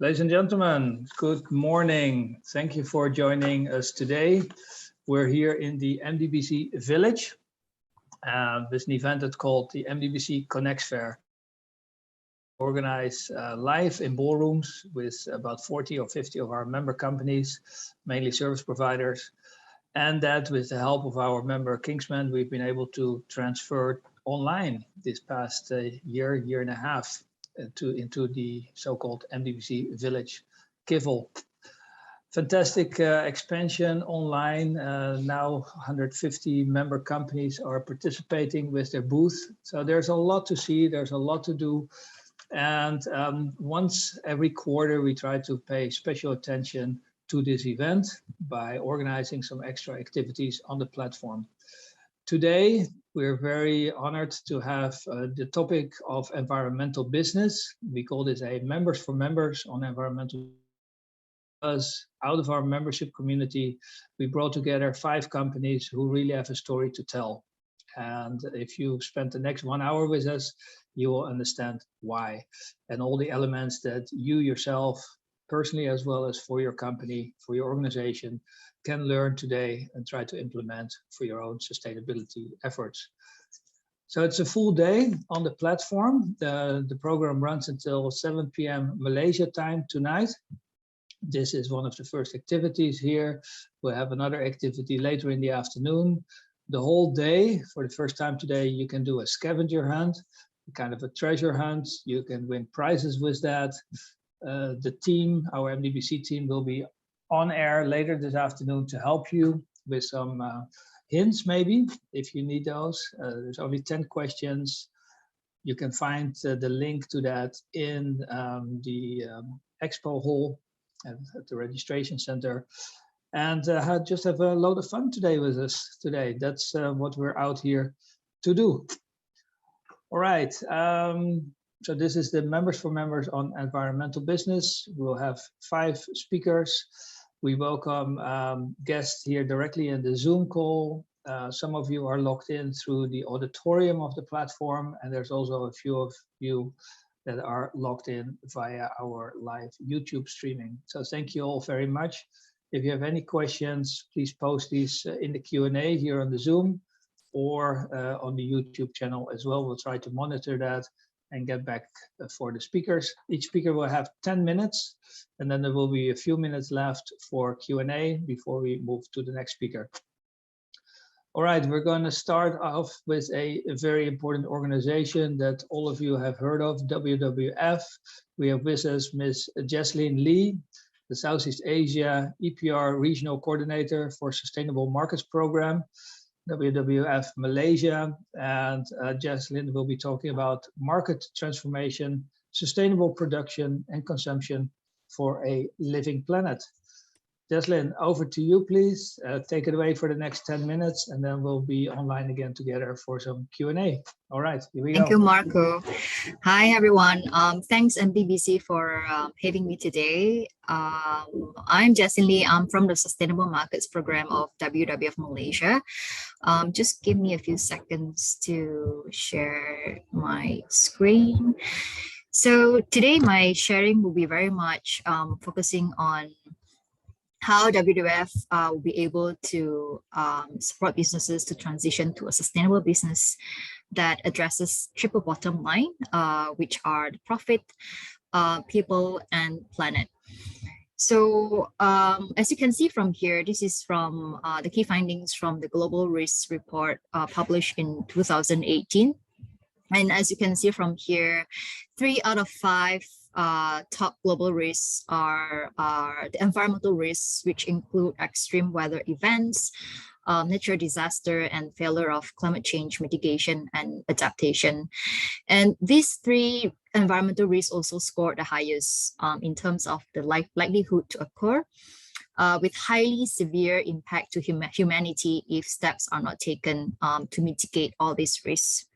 Ladies and gentlemen, good morning. Thank you for joining us today. We're here in the MDBC village. There's an event that's called the MDBC Connects Fair. Organized live in ballrooms with about 40 or 50 of our member companies, mainly service providers. And that with the help of our member Kingsman, we've been able to transfer online this past year and a half into the so-called MDBC Village Kivel. Fantastic expansion online. Now 150 member companies are participating with their booth. So there's a lot to see, there's a lot to do. And once every quarter, we try to pay special attention to this event by organizing some extra activities on the platform. Today, we're very honored to have the topic of environmental business. We call this a members for members on environmental. Because out of our membership community, we brought together 5 companies who really have a story to tell. And if you spend the next 1 hour with us, you will understand why and all the elements that you yourself, personally, as well as for your company, for your organization, can learn today and try to implement for your own sustainability efforts. So it's a full day on the platform. The program runs until 7 p.m. Malaysia time tonight. This is one of the first activities here. We'll have another activity later in the afternoon. The whole day, for the first time today, you can do a scavenger hunt, kind of a treasure hunt. You can win prizes with that. The team, our MDBC team, will be on air later this afternoon to help you with some hints, maybe, if you need those. There's only 10 questions. You can find the link to that in the expo hall at the registration center. And just have a load of fun today with us today. That's what we're out here to do. All right. So this is the members for members on environmental business. We'll have 5 speakers. We welcome guests here directly in the Zoom call. Some of you are logged in through the auditorium of the platform, and there's also a few of you that are logged in via our live YouTube streaming. So thank you all very much. If you have any questions, please post these in the Q&A here on the Zoom or on the YouTube channel as well. We'll try to monitor that and get back for the speakers. Each speaker will have 10 minutes, and then there will be a few minutes left for Q&A before we move to the next speaker. All right, we're going to start off with a very important organization that all of you have heard of, WWF. We have with us Ms. Jesslyn Lee, the Southeast Asia EPR Regional Coordinator for Sustainable Markets Program, WWF Malaysia. And Jesslyn will be talking about market transformation, sustainable production and consumption for a living planet. Jesslyn, over to you, please. Take it away for the next 10 minutes, and then we'll be online again together for some Q&A. All right, here we go. Thank you, Marco. Hi, everyone. Thanks, MDBC, for having me today. I'm Jessie Lee. I'm from the Sustainable Markets Program of WWF Malaysia. Just give me a few seconds to share my screen. So today, my sharing will be very much focusing on how WWF will be able to support businesses to transition to a sustainable business that addresses triple bottom line, which are the profit, people, and planet. So as you can see from here, this is from the key findings from the Global Risk Report published in 2018. And as you can see from here, 3 out of 5 top global risks are the environmental risks, which include extreme weather events, natural disaster, and failure of climate change mitigation and adaptation. And these 3 environmental risks also scored the highest in terms of the likelihood to occur, with highly severe impact to humanity if steps are not taken to mitigate all these risks.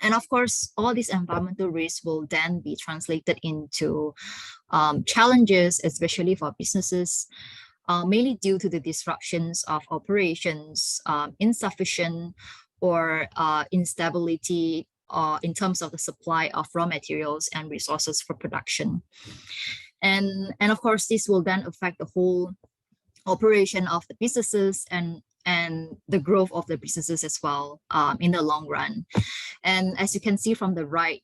And of course, all these environmental risks will then be translated into challenges, especially for businesses, mainly due to the disruptions of operations, insufficient or instability in terms of the supply of raw materials and resources for production. And of course, this will then affect the whole operation of the businesses and the growth of the businesses as well in the long run. And as you can see from the right,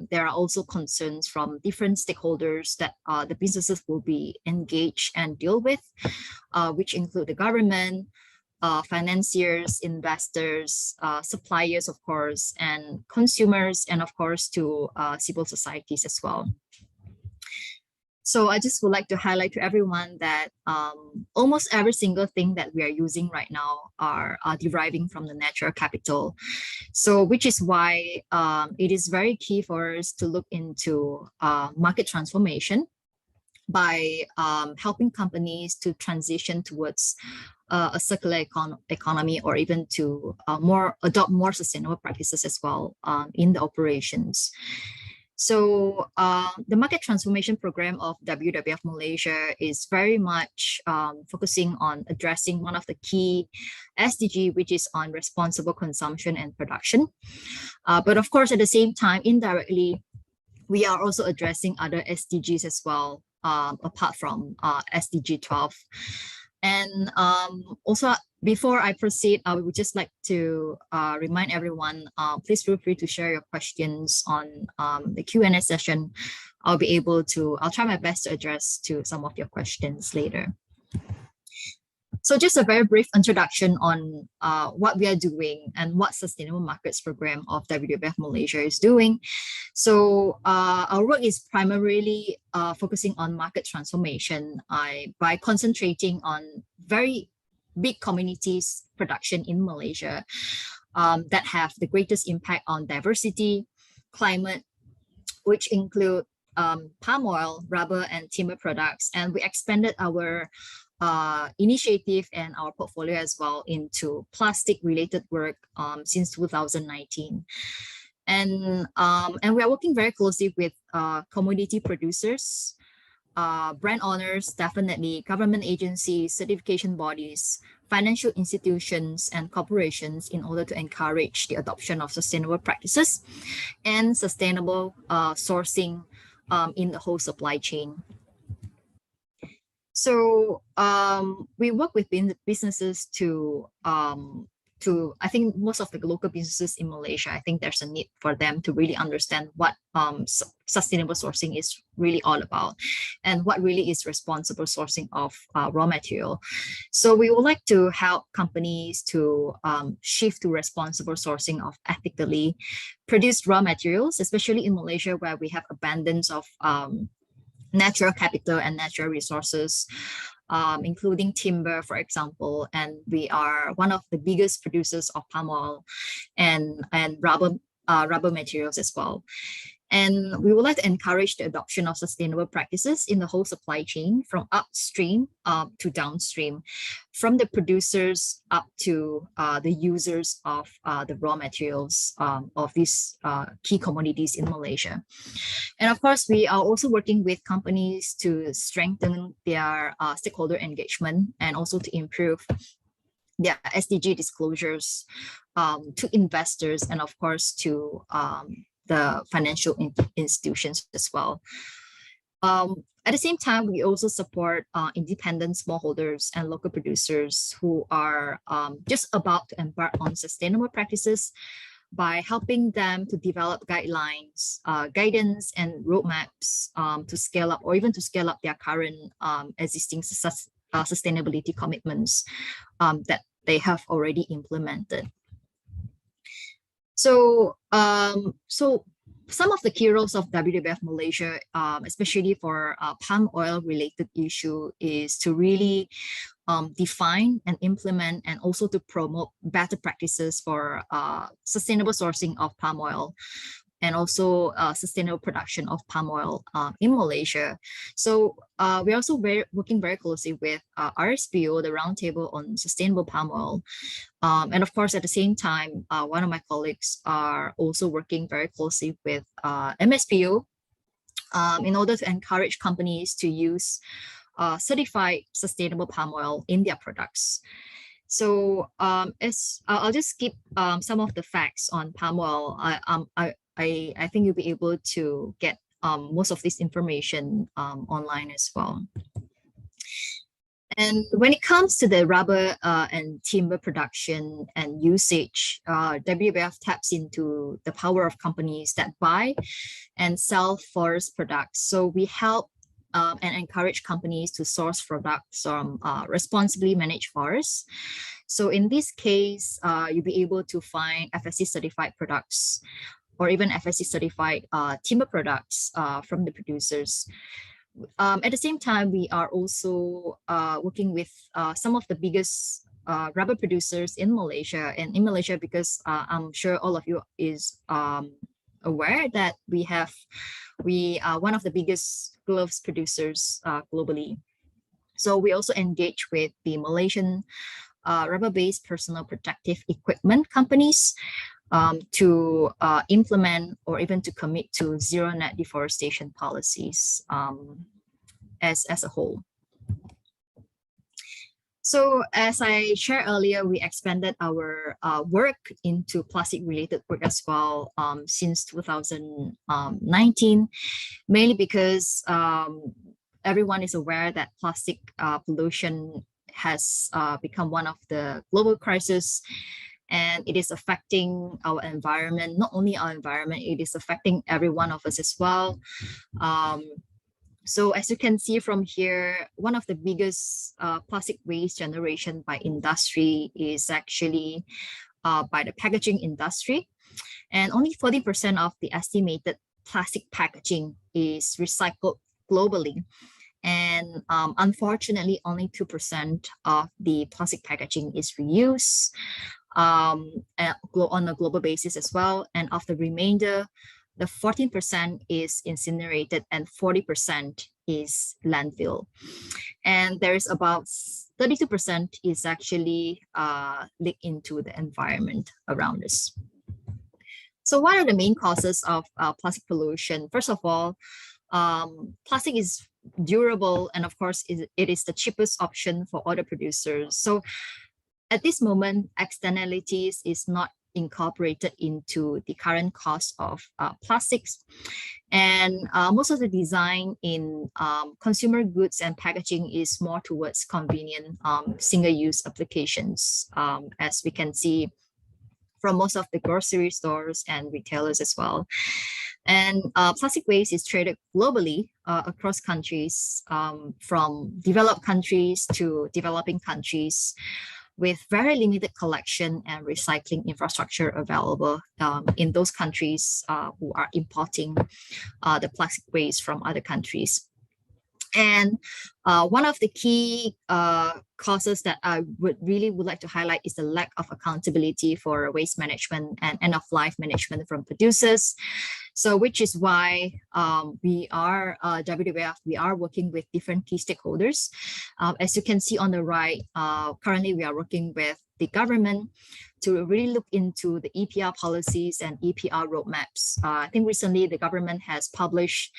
there are also concerns from different stakeholders that the businesses will be engaged and deal with, which include the government, financiers, investors, suppliers, of course, and consumers, and of course to civil societies as well. So I just would like to highlight to everyone that almost every single thing that we are using right now are deriving from the natural capital. So which is why it is very key for us to look into market transformation by helping companies to transition towards a circular economy, or even to adopt more sustainable practices as well in the operations. So the market transformation program of WWF Malaysia is very much focusing on addressing one of the key SDG, which is on responsible consumption and production. But of course, at the same time, indirectly, we are also addressing other SDGs as well, apart from SDG 12. And also, before I proceed, I would just like to remind everyone, please feel free to share your questions on the Q&A session. I'll try my best to address to some of your questions later. So just a very brief introduction on what we are doing and what Sustainable Markets Program of WWF Malaysia is doing. So our work is primarily focusing on market transformation by concentrating on very big communities production in Malaysia that have the greatest impact on diversity, climate, which include palm oil, rubber, and timber products. And we expanded our initiative and our portfolio as well into plastic related work since 2019. And we are working very closely with commodity producers, brand owners, definitely government agencies, certification bodies, financial institutions, and corporations in order to encourage the adoption of sustainable practices and sustainable sourcing in the whole supply chain. So we work with businesses to I think most of the local businesses in Malaysia, I think there's a need for them to really understand what sustainable sourcing is really all about and what really is responsible sourcing of raw material. So we would like to help companies to shift to responsible sourcing of ethically produced raw materials, especially in Malaysia, where we have abundance of natural capital and natural resources, including timber, for example, and we are one of the biggest producers of palm oil and rubber materials as well. And we would like to encourage the adoption of sustainable practices in the whole supply chain, from upstream to downstream, from the producers up to the users of the raw materials of these key commodities in Malaysia. And of course, we are also working with companies to strengthen their stakeholder engagement and also to improve their SDG disclosures to investors and of course to the financial institutions as well. At the same time, we also support independent smallholders and local producers who are just about to embark on sustainable practices by helping them to develop guidelines, guidance, and roadmaps to scale up or even to scale up their current existing sustainability commitments that they have already implemented. So, some of the key roles of WWF Malaysia, especially for palm oil related issue, is to really define and implement and also to promote better practices for sustainable sourcing of palm oil and also sustainable production of palm oil in Malaysia. So we're also working very closely with RSPO, the Roundtable on Sustainable Palm Oil. And of course, at the same time, one of my colleagues are also working very closely with MSPO in order to encourage companies to use certified sustainable palm oil in their products. So I'll just skip some of the facts on palm oil. I think you'll be able to get most of this information online as well. And when it comes to the rubber and timber production and usage, WWF taps into the power of companies that buy and sell forest products. So we help and encourage companies to source products from responsibly managed forests. So in this case, you'll be able to find FSC certified products or even FSC certified timber products from the producers. At the same time, we are also working with some of the biggest rubber producers in Malaysia. And in Malaysia, because I'm sure all of you is aware that we are one of the biggest gloves producers globally. So we also engage with the Malaysian rubber-based personal protective equipment companies to implement or even to commit to zero net deforestation policies as a whole. So as I shared earlier, we expanded our work into plastic-related work as well since 2019, mainly because everyone is aware that plastic pollution has become one of the global crises, and it is affecting our environment, not only our environment, it is affecting every one of us as well. So as you can see from here, one of the biggest plastic waste generation by industry is actually by the packaging industry. And only 40% of the estimated plastic packaging is recycled globally. And unfortunately, only 2% of the plastic packaging is reused on a global basis as well. And of the remainder, the 14% is incinerated and 40% is landfill. And there is about 32% is actually leaked into the environment around us. So what are the main causes of plastic pollution? First of all, plastic is durable, and of course, it is the cheapest option for other producers. So at this moment, externalities is not incorporated into the current cost of plastics. And most of the design in consumer goods and packaging is more towards convenient single-use applications, as we can see from most of the grocery stores and retailers as well. And plastic waste is traded globally across countries, from developed countries to developing countries, with very limited collection and recycling infrastructure available in those countries who are importing the plastic waste from other countries. And one of the key causes that I would like to highlight is the lack of accountability for waste management and end-of-life management from producers. So which is why we are, WWF, we are working with different key stakeholders. As you can see on the right, currently we are working with the government to really look into the EPR policies and EPR roadmaps. I think recently the government has published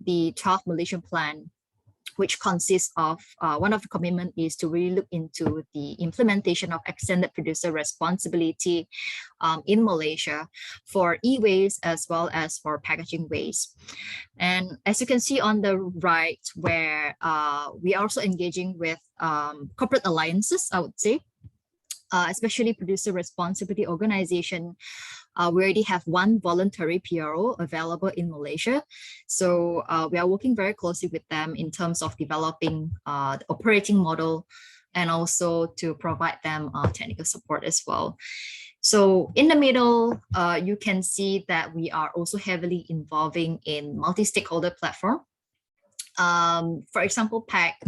the 12th Malaysian Plan, which consists of, one of the commitment is to really look into the implementation of extended producer responsibility in Malaysia for e-waste as well as for packaging waste. And as you can see on the right, where we are also engaging with corporate alliances, I would say, especially producer responsibility organization. We already have one voluntary PRO available in Malaysia. So we are working very closely with them in terms of developing the operating model and also to provide them technical support as well. So in the middle, you can see that we are also heavily involving in multi-stakeholder platform. For example, PAC,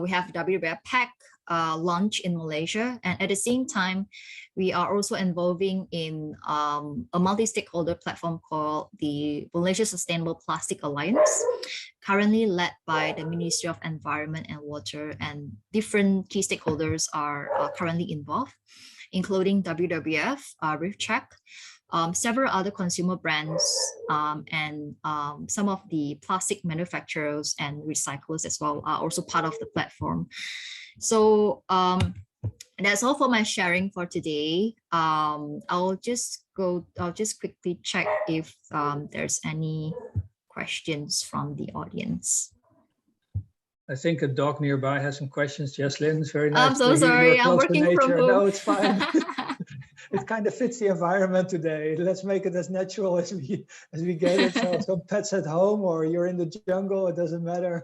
we have WWF PAC launch in Malaysia, and at the same time we are also involving in a multi-stakeholder platform called the Malaysia Sustainable Plastic Alliance, currently led by the Ministry of Environment and Water, and different key stakeholders are currently involved, including WWF, ReefCheck, several other consumer brands, and some of the plastic manufacturers and recyclers as well are also part of the platform. So that's all for my sharing for today. I'll just quickly check if there's any questions from the audience. I think a dog nearby has some questions. Jesslyn, it's very nice. I'm so sorry, I'm working from home. No, it's fine. It kind of fits the environment today. Let's make it as natural as we get it. So some pets at home or you're in the jungle, it doesn't matter.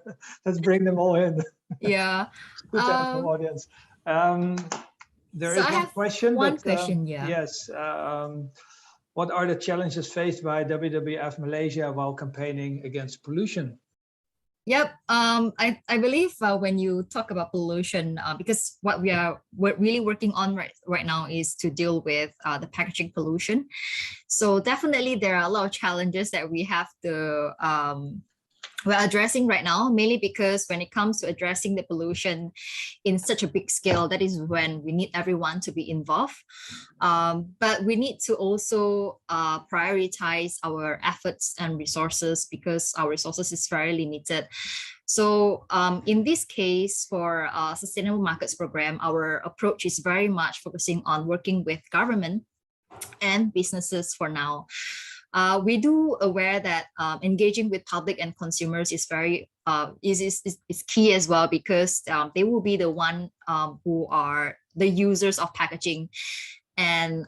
Let's bring them all in. Yeah. It's good to have an audience. There is one question. Yeah. Yes. What are the challenges faced by WWF Malaysia while campaigning against pollution? Yep. I believe when you talk about pollution, because what we're really working on right now is to deal with the packaging pollution. So definitely there are a lot of challenges that we have to we're addressing right now, mainly because when it comes to addressing the pollution in such a big scale, that is when we need everyone to be involved. But we need to also prioritize our efforts and resources because our resources is very limited. So in this case, for Sustainable Markets Program, our approach is very much focusing on working with government and businesses for now. We do aware that engaging with public and consumers is very is key as well, because they will be the one who are the users of packaging, and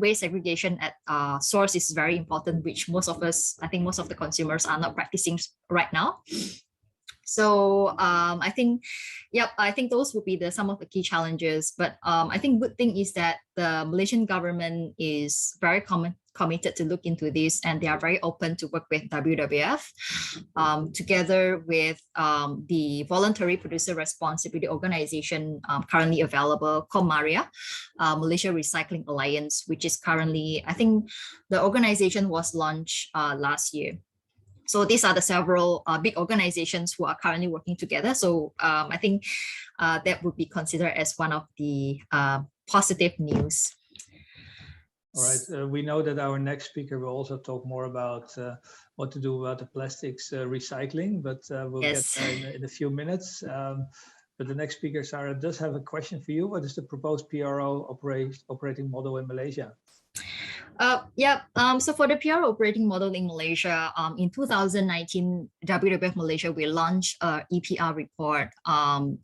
waste segregation at source is very important, which most of us, I think most of the consumers are not practicing right now. So I think, yep, I think those would be some of the key challenges. But I think good thing is that the Malaysian government is very committed to look into this, and they are very open to work with WWF together with the voluntary producer responsibility organization currently available called MARIA, Malaysia Recycling Alliance, which is currently, I think the organization was launched last year. So these are the several big organizations who are currently working together. So I think that would be considered as one of the positive news. All right. We know that our next speaker will also talk more about what to do about the plastics recycling, but we'll get there in a few minutes. But the next speaker, Sarah, does have a question for you. What is the proposed PRO operating model in Malaysia? So for the PR operating model in Malaysia, in 2019, WWF Malaysia, we launched a EPR report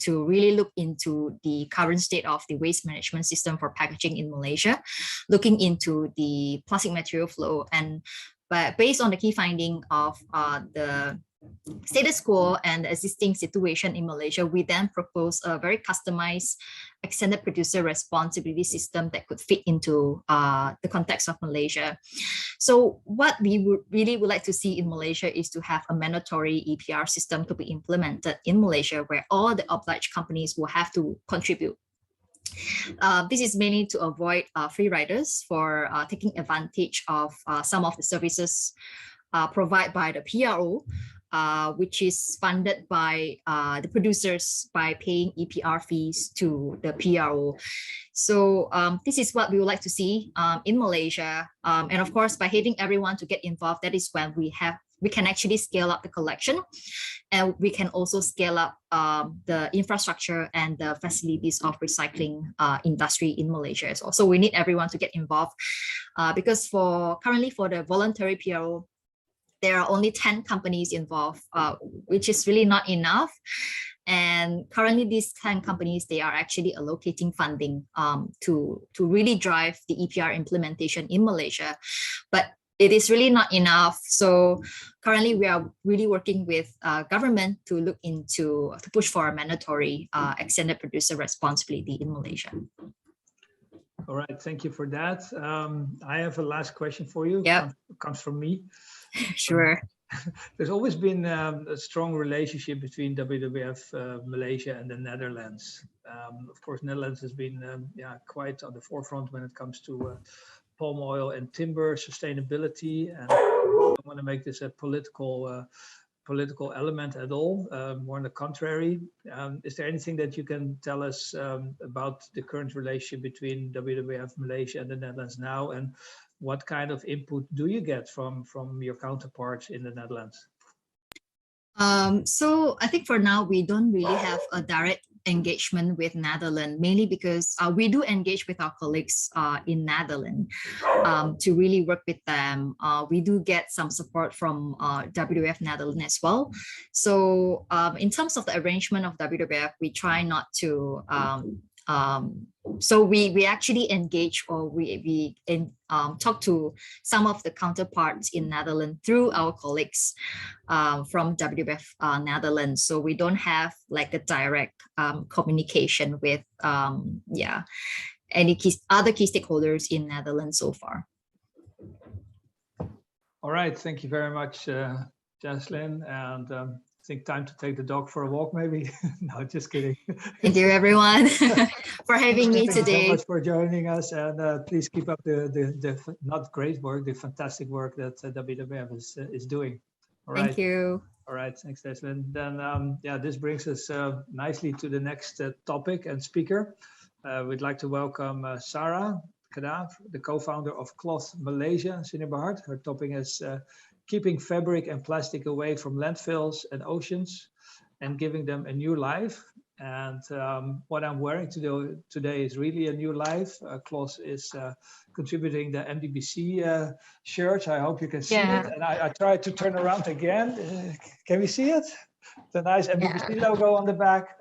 to really look into the current state of the waste management system for packaging in Malaysia, looking into the plastic material flow. But based on the key finding of the status quo and the existing situation in Malaysia, we then propose a very customized extended producer responsibility system that could fit into the context of Malaysia. So what we would like to see in Malaysia is to have a mandatory EPR system to be implemented in Malaysia, where all the obliged companies will have to contribute. This is mainly to avoid free riders for taking advantage of some of the services provided by the PRO, which is funded by the producers by paying EPR fees to the PRO. So this is what we would like to see in Malaysia. And of course, by having everyone to get involved, that is when we can actually scale up the collection, and we can also scale up the infrastructure and the facilities of recycling industry in Malaysia as well. So we need everyone to get involved because currently for the voluntary PRO, there are only 10 companies involved, which is really not enough. And currently these 10 companies, they are actually allocating funding to really drive the EPR implementation in Malaysia, but it is really not enough. So currently we are really working with government to look to push for a mandatory extended producer responsibility in Malaysia. All right, thank you for that. I have a last question for you. Yep. It comes from me. Sure. There's always been a strong relationship between WWF Malaysia and the Netherlands. Of course, Netherlands has been quite on the forefront when it comes to palm oil and timber sustainability. And I don't want to make this a political element at all, more on the contrary. Is there anything that you can tell us about the current relationship between WWF Malaysia and the Netherlands now, and what kind of input do you get from your counterparts in the Netherlands? So I think for now, we don't really have a direct engagement with Netherlands, mainly because we do engage with our colleagues in Netherlands to really work with them. We do get some support from WWF Netherlands as well. So in terms of the arrangement of WWF, we try not to so we actually engage, or we talk to some of the counterparts in Netherlands through our colleagues from WWF Netherlands. So we don't have like a direct communication with any other key stakeholders in Netherlands so far. All right, thank you very much, Jaslyn. And I think time to take the dog for a walk, maybe. No, just kidding. Thank you, everyone, for having me today. Thank you so much for joining us, and please keep up the not great work, the fantastic work that WWF is doing. All right. Thank you. All right, thanks, Desmond. Then, yeah, this brings us nicely to the next topic and speaker. We'd like to welcome Sarah Kadaf, the co-founder of Kloth Malaysia, Signify. Her topic is keeping fabric and plastic away from landfills and oceans and giving them a new life. And what I'm wearing today is really a new life. Kloth is contributing the MDBC shirt. I hope you can see it. And I tried to turn around again. Can we see it? The nice MDBC logo on the back.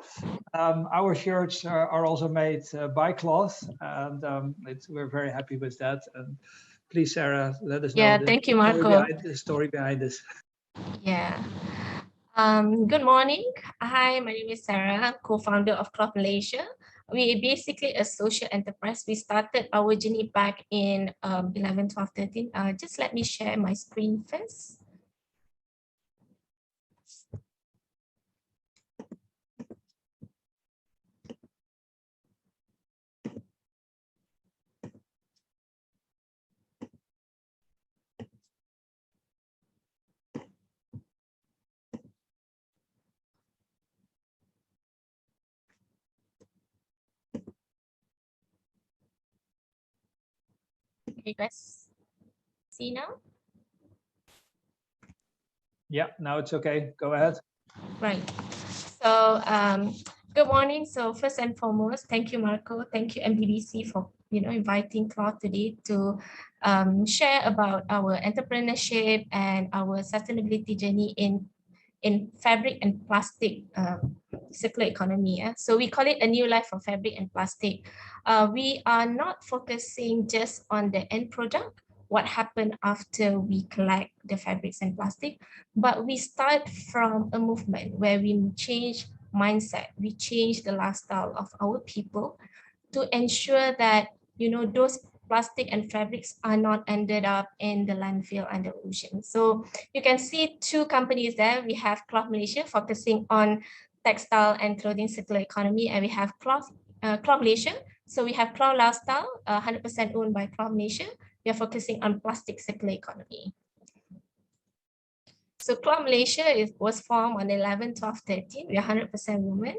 Our shirts are also made by Kloth, and we're very happy with that. And please, Sarah, let us know thank you, Marco. The story behind this. Yeah. Good morning. Hi, my name is Sarah, co-founder of Kloth Malaysia. We basically a social enterprise. We started our journey back in 11, 12, 13. Just let me share my screen first. Okay, guys, see now? Yeah, now it's okay. Go ahead. Right. So good morning. So first and foremost, thank you, Marco. Thank you, MDBC, for inviting Kloth today to share about our entrepreneurship and our sustainability journey in fabric and plastic circular economy. So we call it a new life for fabric and plastic. We are not focusing just on the end product, what happened after we collect the fabrics and plastic, but we start from a movement where we change mindset, we change the lifestyle of our people to ensure that those plastic and fabrics are not ended up in the landfill and the ocean. So you can see two companies there. We have Kloth Malaysia focusing on textile and clothing circular economy, and we have Kloth Malaysia. So we have Kloth Lifestyle, 100% owned by Kloth Malaysia. We are focusing on plastic circular economy. So Kloth Malaysia was formed on 11, 12, 13. We are 100% women.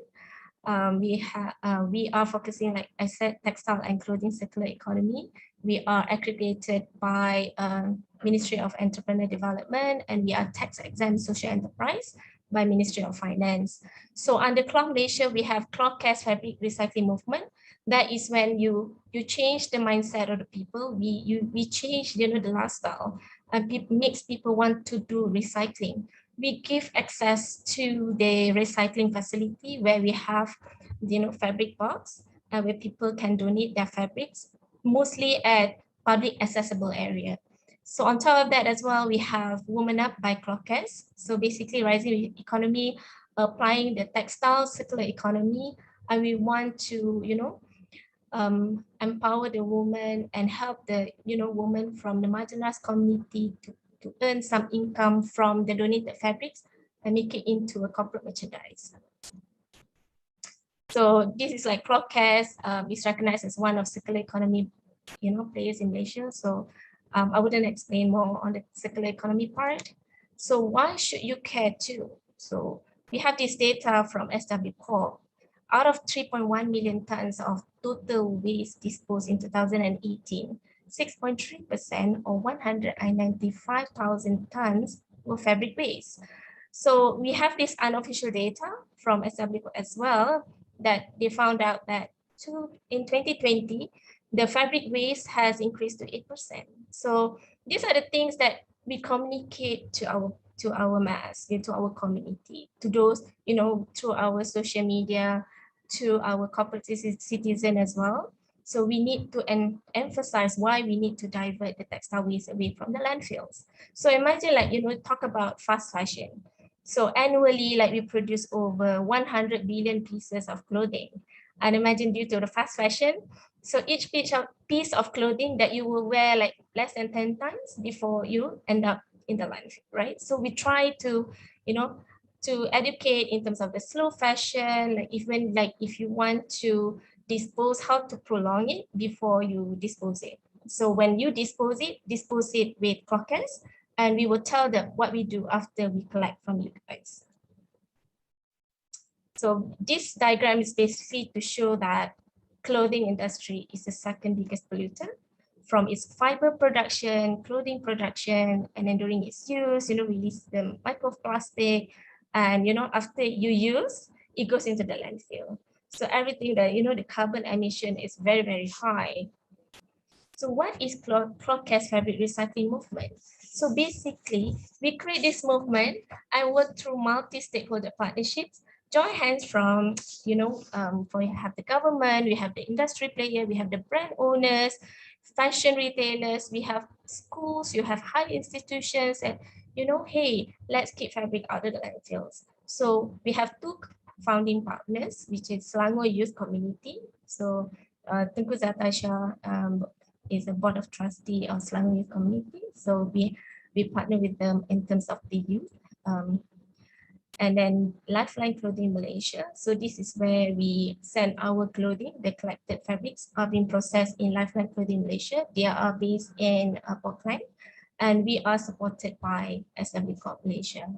We are focusing, like I said, textile and clothing circular economy. We are accredited by Ministry of Entrepreneur Development, and we are tax exempt social enterprise by Ministry of Finance. So under Kloth Malaysia, we have Kloth Cares Fabric Recycling Movement. That is when you change the mindset of the people. We change the lifestyle, and makes people want to do recycling. We give access to the recycling facility where we have fabric box, where people can donate their fabrics, mostly at public accessible area. So on top of that as well, we have Women Up by Kloth Cares. So basically rising economy, applying the textile circular economy, and we want to empower the women and help the women from the marginalized community to earn some income from the donated fabrics and make it into a corporate merchandise. So this is like Kloth Cares is recognized as one of circular economy players in Malaysia. So I wouldn't explain more on the circular economy part. So why should you care too? So we have this data from SW Corp. Out of 3.1 million tons of total waste disposed in 2018, 6.3% or 195,000 tons were fabric waste. So we have this unofficial data from SW as well, that they found out that in 2020, the fabric waste has increased to 8%. So these are the things that we communicate to our mass, to our community, to those, through our social media, to our corporate citizen as well. So we need to emphasize why we need to divert the textile waste away from the landfills. So imagine, like, talk about fast fashion. So annually, like, we produce over 100 billion pieces of clothing. And imagine, due to the fast fashion, so each piece of clothing that you will wear like less than 10 times before you end up in the landfill, right? So we try to, to educate in terms of the slow fashion, like even like if you want to dispose, how to prolong it before you dispose it. So when you dispose it with crockers, and we will tell them what we do after we collect from you guys. So this diagram is basically to show that clothing industry is the second biggest polluter, from its fiber production, clothing production, and then during its use, release the microplastic, and after you use, it goes into the landfill. So everything that, the carbon emission is very, very high. So what is Cloth Fabric Recycling Movement? So basically, we create this movement and work through multi-stakeholder partnerships, join hands from, we have the government, we have the industry player, we have the brand owners, fashion retailers, we have schools, you have high institutions, and, hey, let's keep fabric out of the landfills. So we have two founding partners, which is Selangor Youth Community. So Tengku Zatasha is a board of trustee of Selangor Youth Community. So we partner with them in terms of the youth. And then Lifeline Clothing Malaysia. So this is where we send our clothing. The collected fabrics are being processed in Lifeline Clothing Malaysia. They are based in Portland, and we are supported by SW Corp Malaysia.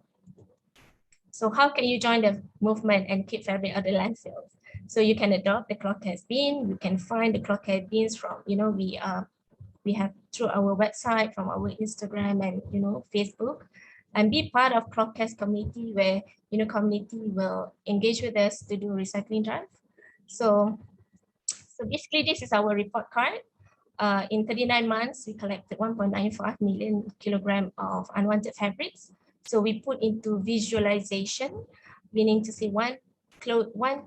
So how can you join the movement and keep fabric out of the landfills? So you can adopt the cloth has bin. You can find the cloth has bins from, we have through our website, from our Instagram and, Facebook, and be part of Clothcast community where, community will engage with us to do recycling drive. So basically this is our report card. In 39 months, we collected 1.95 million kilograms of unwanted fabrics. So we put into visualization, meaning to say 1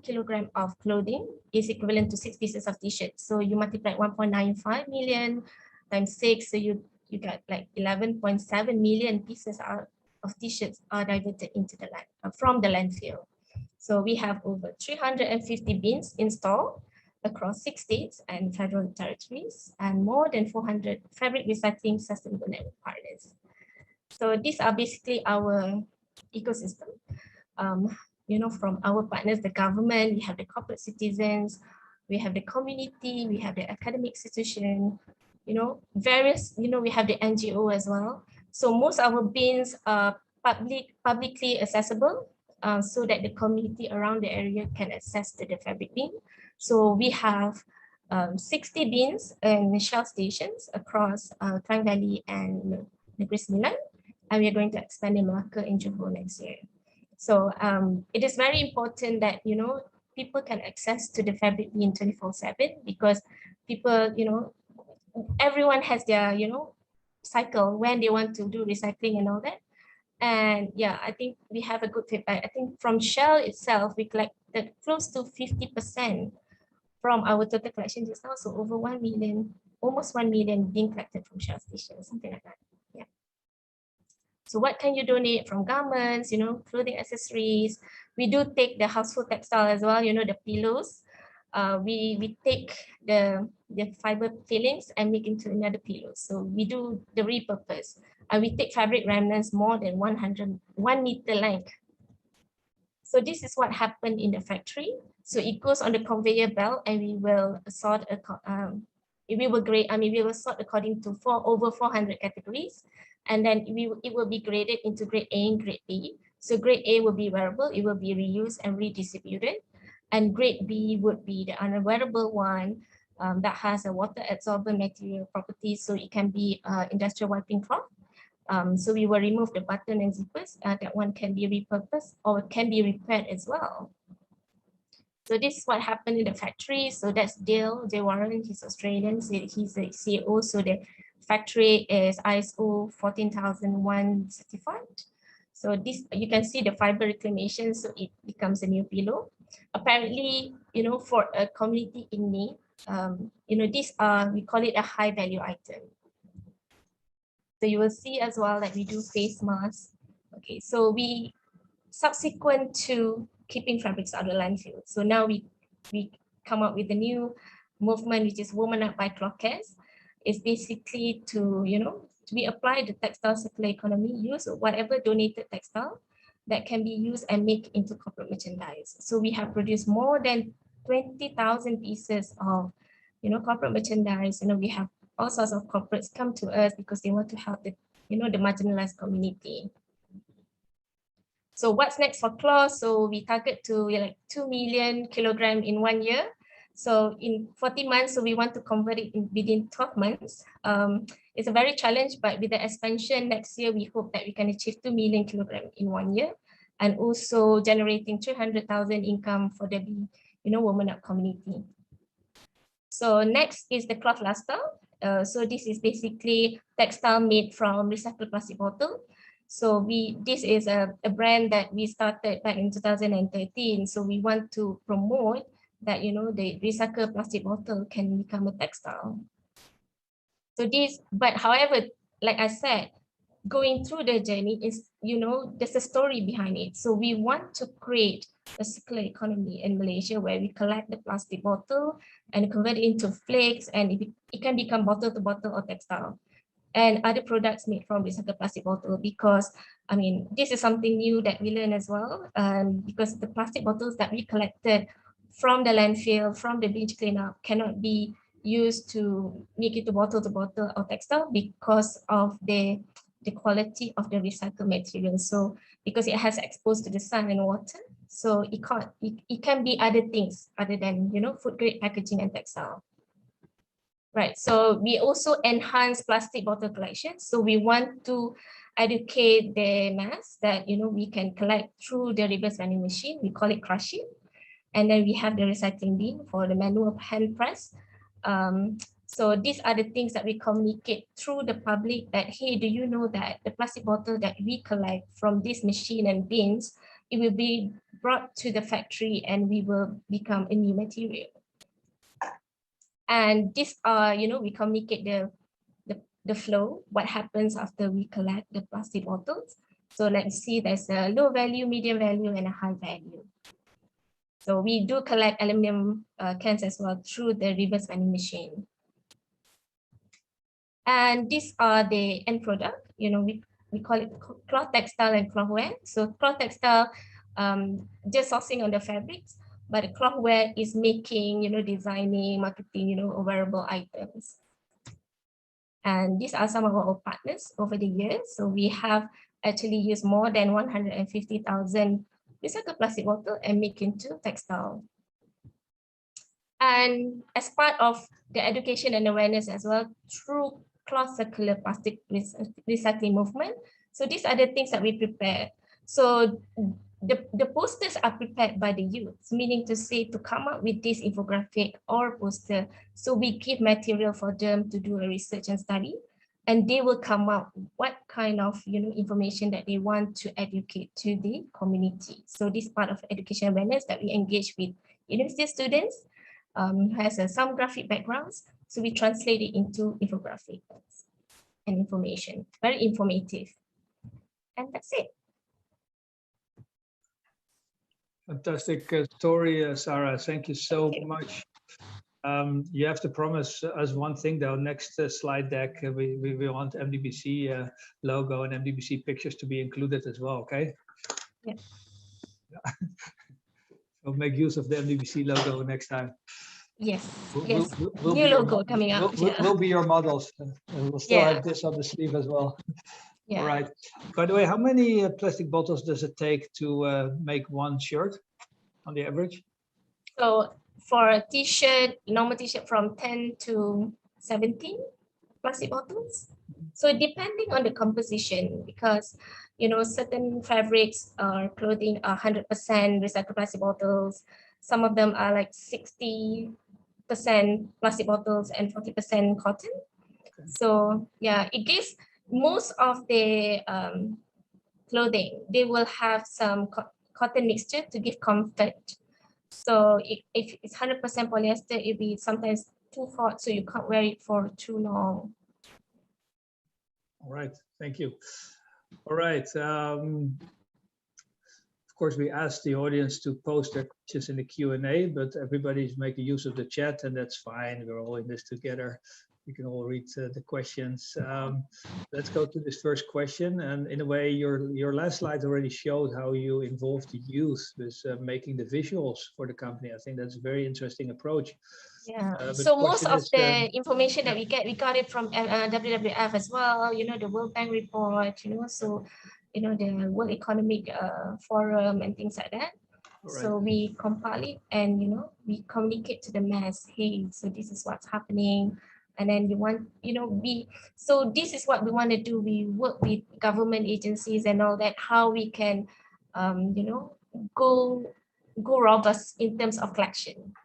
kilogram of clothing is equivalent to 6 pieces of t-shirts. So you multiply 1.95 million times 6, so you got like 11.7 million pieces of t-shirts are diverted into the land from the landfill. So we have over 350 bins installed across 6 states and federal territories, and more than 400 fabric recycling sustainable network partners. So these are basically our ecosystem. From our partners, the government, we have the corporate citizens, we have the community, we have the academic institution, various, we have the NGO as well. So most of our bins are publicly accessible, so that the community around the area can access to the fabric bin. So we have 60 bins and Shell stations across Klang Valley and Negeri Sembilan, and we are going to expand in Malacca in Johor next year. So it is very important that, people can access to the fabric bin 24/7, because people, everyone has their, cycle when they want to do recycling and all that. And yeah, I think we have a good feedback. I think from Shell itself, we collected close to 50% from our total collection just now. So over 1 million, almost 1 million being collected from Shell stations, something like that. Yeah. So what can you donate? From garments, clothing, accessories. We do take the household textile as well, the pillows. We take the fiber fillings and make into another pillow. So we do the repurpose. We take fabric remnants more than 1 meter length. So this is what happened in the factory. So it goes on the conveyor belt, and we will sort we will sort according to over 400 categories, and then it will be graded into grade A and grade B. So grade A will be wearable, it will be reused and redistributed, and grade B would be the unwearable one that has a water absorbent material properties, so it can be industrial wiping cloth. So we will remove the button and zippers. That one can be repurposed or can be repaired as well. So this is what happened in the factory. So that's Dale Warren, he's Australian, so he's the CEO. So the factory is ISO 14001 certified. So this, you can see the fiber reclamation, so it becomes a new pillow. Apparently, you know, for a community in need, you know, these are, we call it a high value item. So you will see as well that we do face masks. Okay, so we, subsequent to keeping fabrics out of landfill. So now we come up with a new movement, which is Woman Up by Kloth. It's basically to, you know, we apply the textile circular economy, use whatever donated textile that can be used and make into corporate merchandise. So we have produced more than 20,000 pieces of, you know, corporate merchandise. You know, we have all sorts of corporates come to us because they want to help the, you know, the marginalized community. So what's next for Kloth? So we target to like 2 million kilograms in 1 year. So in 40 months, so we want to convert it in within 12 months. It's a very challenge, but with the expansion next year, we hope that we can achieve 2 million kilograms in 1 year, and also generating 300,000 income for the, you know, Woman Up community. So next is the Kloth Lifestyle. So this is basically textile made from recycled plastic bottle. So this is a brand that we started back in 2013. So we want to promote that, you know, the recycled plastic bottle can become a textile. So this, but however, like I said, going through the journey is, you know, there's a story behind it. So we want to create a circular economy in Malaysia where we collect the plastic bottle and convert it into flakes, and it can become bottle to bottle or textile, and other products made from recycled plastic bottle. Because, I mean, this is something new that we learn as well, because the plastic bottles that we collected from the landfill, from the beach cleanup, cannot be used to make it to bottle or textile because of the quality of the recycled material. So because it has exposed to the sun and water, so it can be other things other than, you know, food grade packaging and textile. Right, so we also enhance plastic bottle collection. So we want to educate the mass that, you know, we can collect through the reverse vending machine. We call it crushing. And then we have the recycling bin for the manual hand press. So these are the things that we communicate through the public that, hey, do you know that the plastic bottle that we collect from this machine and bins, it will be brought to the factory and we will become a new material. And these are, you know, we communicate the flow, what happens after we collect the plastic bottles. So let's see, there's a low value, medium value, and a high value. So we do collect aluminum cans as well through the reverse vending machine. And these are the end product. You know, we call it cloth textile and cloth wear. So cloth textile, just sourcing on the fabrics, but the cloth wear is making, you know, designing, marketing, you know, wearable items. And these are some of our partners over the years. So we have actually used more than 150,000 recycled plastic bottle and make into textile. And as part of the education and awareness as well, through Kloth circular plastic recycling movement. So these are the things that we prepare. So the posters are prepared by the youth, meaning to say to come up with this infographic or poster. So we give material for them to do a research and study, and they will come up what kind of, you know, information that they want to educate to the community. So this part of education awareness that we engage with university students has some graphic backgrounds. So we translate it into infographics and information, very informative. And that's it. Fantastic story, Sarah. Thank you so much. You have to promise us one thing though. Next slide deck, we want MDBC logo and MDBC pictures to be included as well. Okay. Yeah. So make use of the MDBC logo next time. Yes. We'll New logo coming up. We'll be your models. And we'll still have this on the sleeve as well. Yeah. All right. By the way, how many plastic bottles does it take to make one shirt on the average? So for a t-shirt, normal t-shirt, from 10 to 17 plastic bottles. So depending on the composition, because, you know, certain fabrics or clothing are 100% recycled plastic bottles. Some of them are like 60% plastic bottles and 40% cotton. Okay. So yeah, it gives most of the clothing, they will have some cotton mixture to give comfort. So if it's 100% polyester, it'll be sometimes too hot, so you can't wear it for too long. All right, thank you. All right. Of course, we asked the audience to post their questions in the Q&A, but everybody's making use of the chat, and that's fine. We're all in this together. You can all read the questions. Let's go to this first question. And in a way, your last slide already showed how you involved the youth with making the visuals for the company. I think that's a very interesting approach. Yeah, so most of the information that we got it from WWF as well, you know, the World Bank report, you know, so, you know, the World Economic Forum and things like that. Right. So we compile it and, you know, we communicate to the mass, hey, so this is what's happening. And then you want, you know, so this is what we want to do. We work with government agencies and all that, how we can, you know, go robust in terms of collection.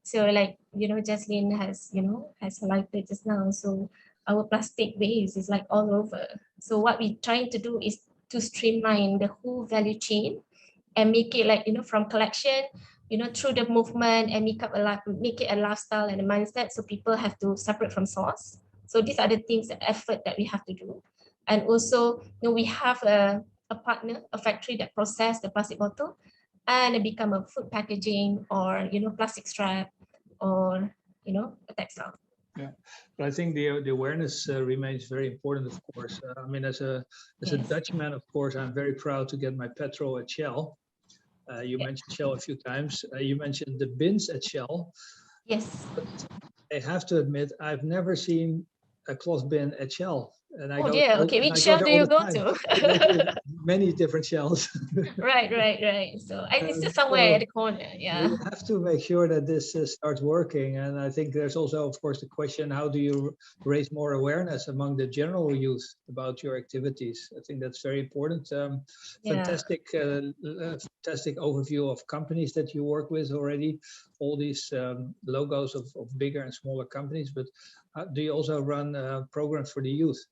So like, you know, Jaslyn has highlighted just now. So our plastic waste is like all over. So what we're trying to do is to streamline the whole value chain and make it like, you know, from collection, you know, through the movement and make it a lifestyle and a mindset. So people have to separate from source. So these are the things, the effort that we have to do. And also, you know, we have a partner, a factory that process the plastic bottle and it become a food packaging or, you know, plastic strap or, you know, a textile. Yeah, but I think the awareness remains very important, of course. I mean, as a Dutchman, of course, I'm very proud to get my petrol at Shell. You mentioned Shell a few times. You mentioned the bins at Shell. Yes. But I have to admit, I've never seen a cloth bin at Shell. And I okay, which Shell do you go to? Many different Shells. Right. So I think it's somewhere at the corner, yeah. We have to make sure that this starts working. And I think there's also, of course, the question, how do you raise more awareness among the general youth about your activities? I think that's very important. Fantastic overview of companies that you work with already, all these logos of bigger and smaller companies, but do you also run programs for the youth?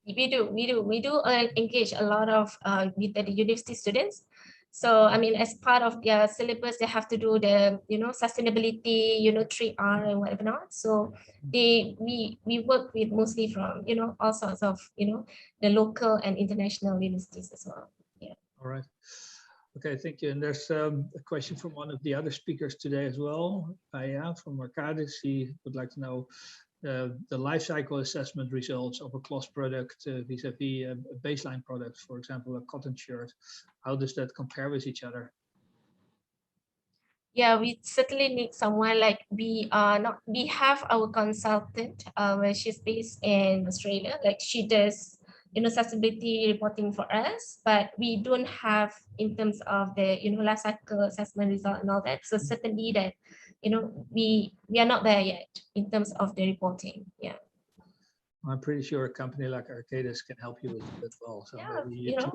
We do engage a lot of with the university students. So I mean, as part of their syllabus, they have to do the, you know, sustainability, you know, 3R and whatever not. So we work with mostly from, you know, all sorts of, you know, the local and international universities as well. Yeah. All right. Okay, thank you. And there's a question from one of the other speakers today as well. From Arcadis. He would like to know the life cycle assessment results of a cloth product vis-a-vis a baseline product, for example, a cotton shirt. How does that compare with each other? Yeah, we certainly need someone like we have our consultant where she's based in Australia, like she does, you know, sustainability reporting for us, but we don't have in terms of the, you know, life cycle assessment result and all that. So certainly that, you know, we are not there yet in terms of the reporting. Yeah. I'm pretty sure a company like Arcadis can help you with it as well. So yeah, maybe you know,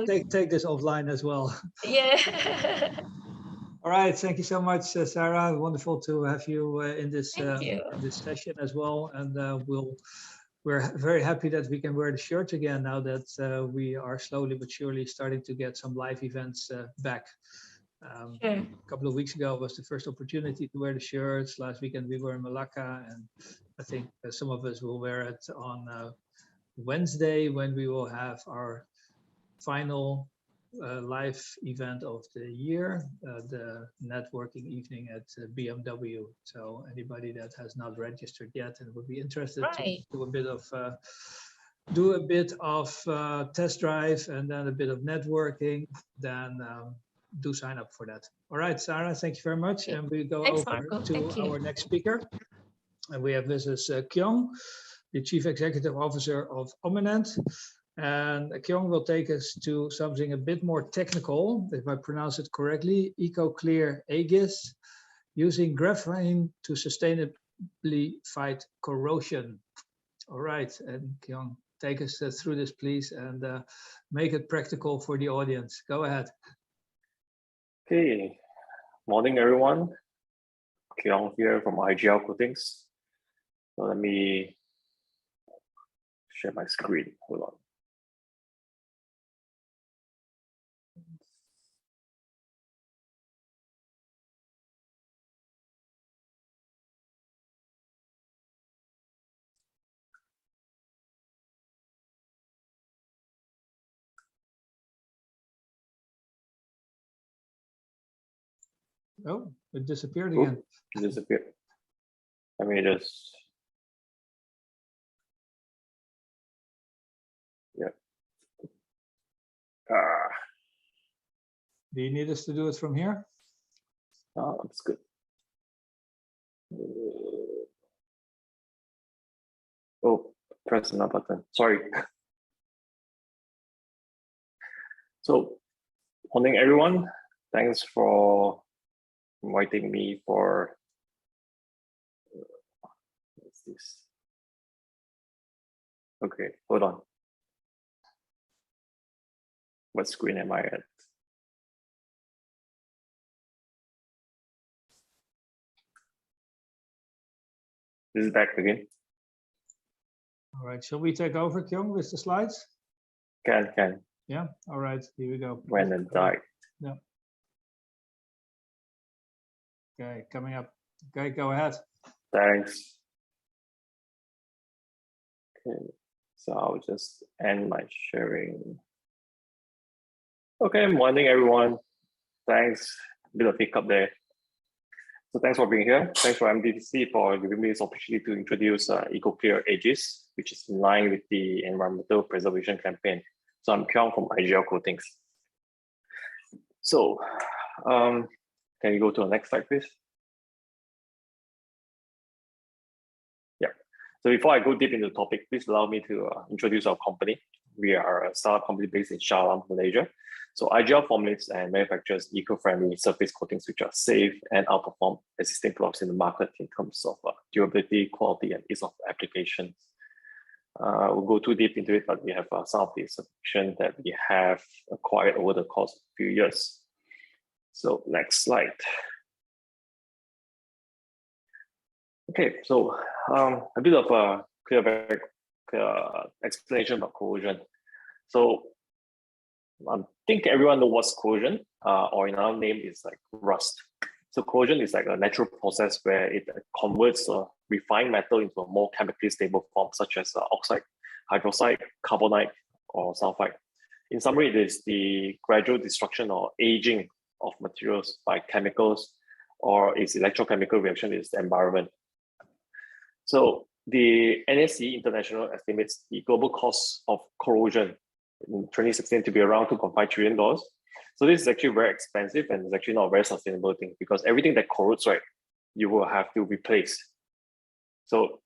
take this offline as well. Yeah. All right, thank you so much, Sarah. Wonderful to have you in this session as well. And we're very happy that we can wear the shirt again now that we are slowly but surely starting to get some live events back. A couple of weeks ago was the first opportunity to wear the shirts. Last weekend we were in Malacca, and I think some of us will wear it on Wednesday when we will have our final live event of the year, the networking evening at BMW. So anybody that has not registered yet and would be interested to do a bit of test drive and then a bit of networking, then do sign up for that. All right, Sarah, thank you very much. And we go over to our next speaker. And we have this is Kyung, the Chief Executive Officer of Ominent. And Kyung will take us to something a bit more technical, if I pronounce it correctly, EcoClear Aegis, using graphene to sustainably fight corrosion. All right, and Kyung, take us through this, please, and make it practical for the audience. Go ahead. Okay, morning everyone. Kyung here from IGL Coatings. So let me share my screen. Hold on. Oh, it disappeared again. It disappeared. Let me just. Yeah. Do you need us to do it from here? That's good. Oh, press another button. Sorry. So, morning everyone. Thanks for inviting me for. What's this? Okay, hold on. What screen am I at? This is back again. All right, shall we take over, Kyung, with the slides? Can. Yeah, all right, here we go. When and die. Yeah. Okay, coming up. Okay, go ahead. Thanks. Okay, so I'll just end my sharing. Okay, morning everyone. Thanks. A bit of hiccup there. So thanks for being here. Thanks for MDBC for giving me this opportunity to introduce EcoClear Aegis, which is in line with the environmental preservation campaign. So I'm Kyung from IGL Coatings. So can you go to the next slide, please? Yeah. So before I go deep into the topic, please allow me to introduce our company. We are a startup company based in Shah Alam, Malaysia. So IGL formulates and manufactures eco-friendly surface coatings which are safe and outperform existing products in the market in terms of durability, quality, and ease of application. We'll go too deep into it, but we have some of the solutions that we have acquired over the course of a few years. So next slide. Okay, so a bit of a clear explanation about corrosion. So I think everyone knows what's corrosion, or in our name is like rust. So corrosion is like a natural process where it converts refined metal into a more chemically stable form, such as oxide, hydroxide, carbonate, or sulfide. In summary, it is the gradual destruction or aging of materials by chemicals, or its electrochemical reaction is the environment. So the NSE International estimates the global cost of corrosion in 2016 to be around $2.5 trillion. So this is actually very expensive and it's actually not a very sustainable thing because everything that corrodes, right, you will have to replace. So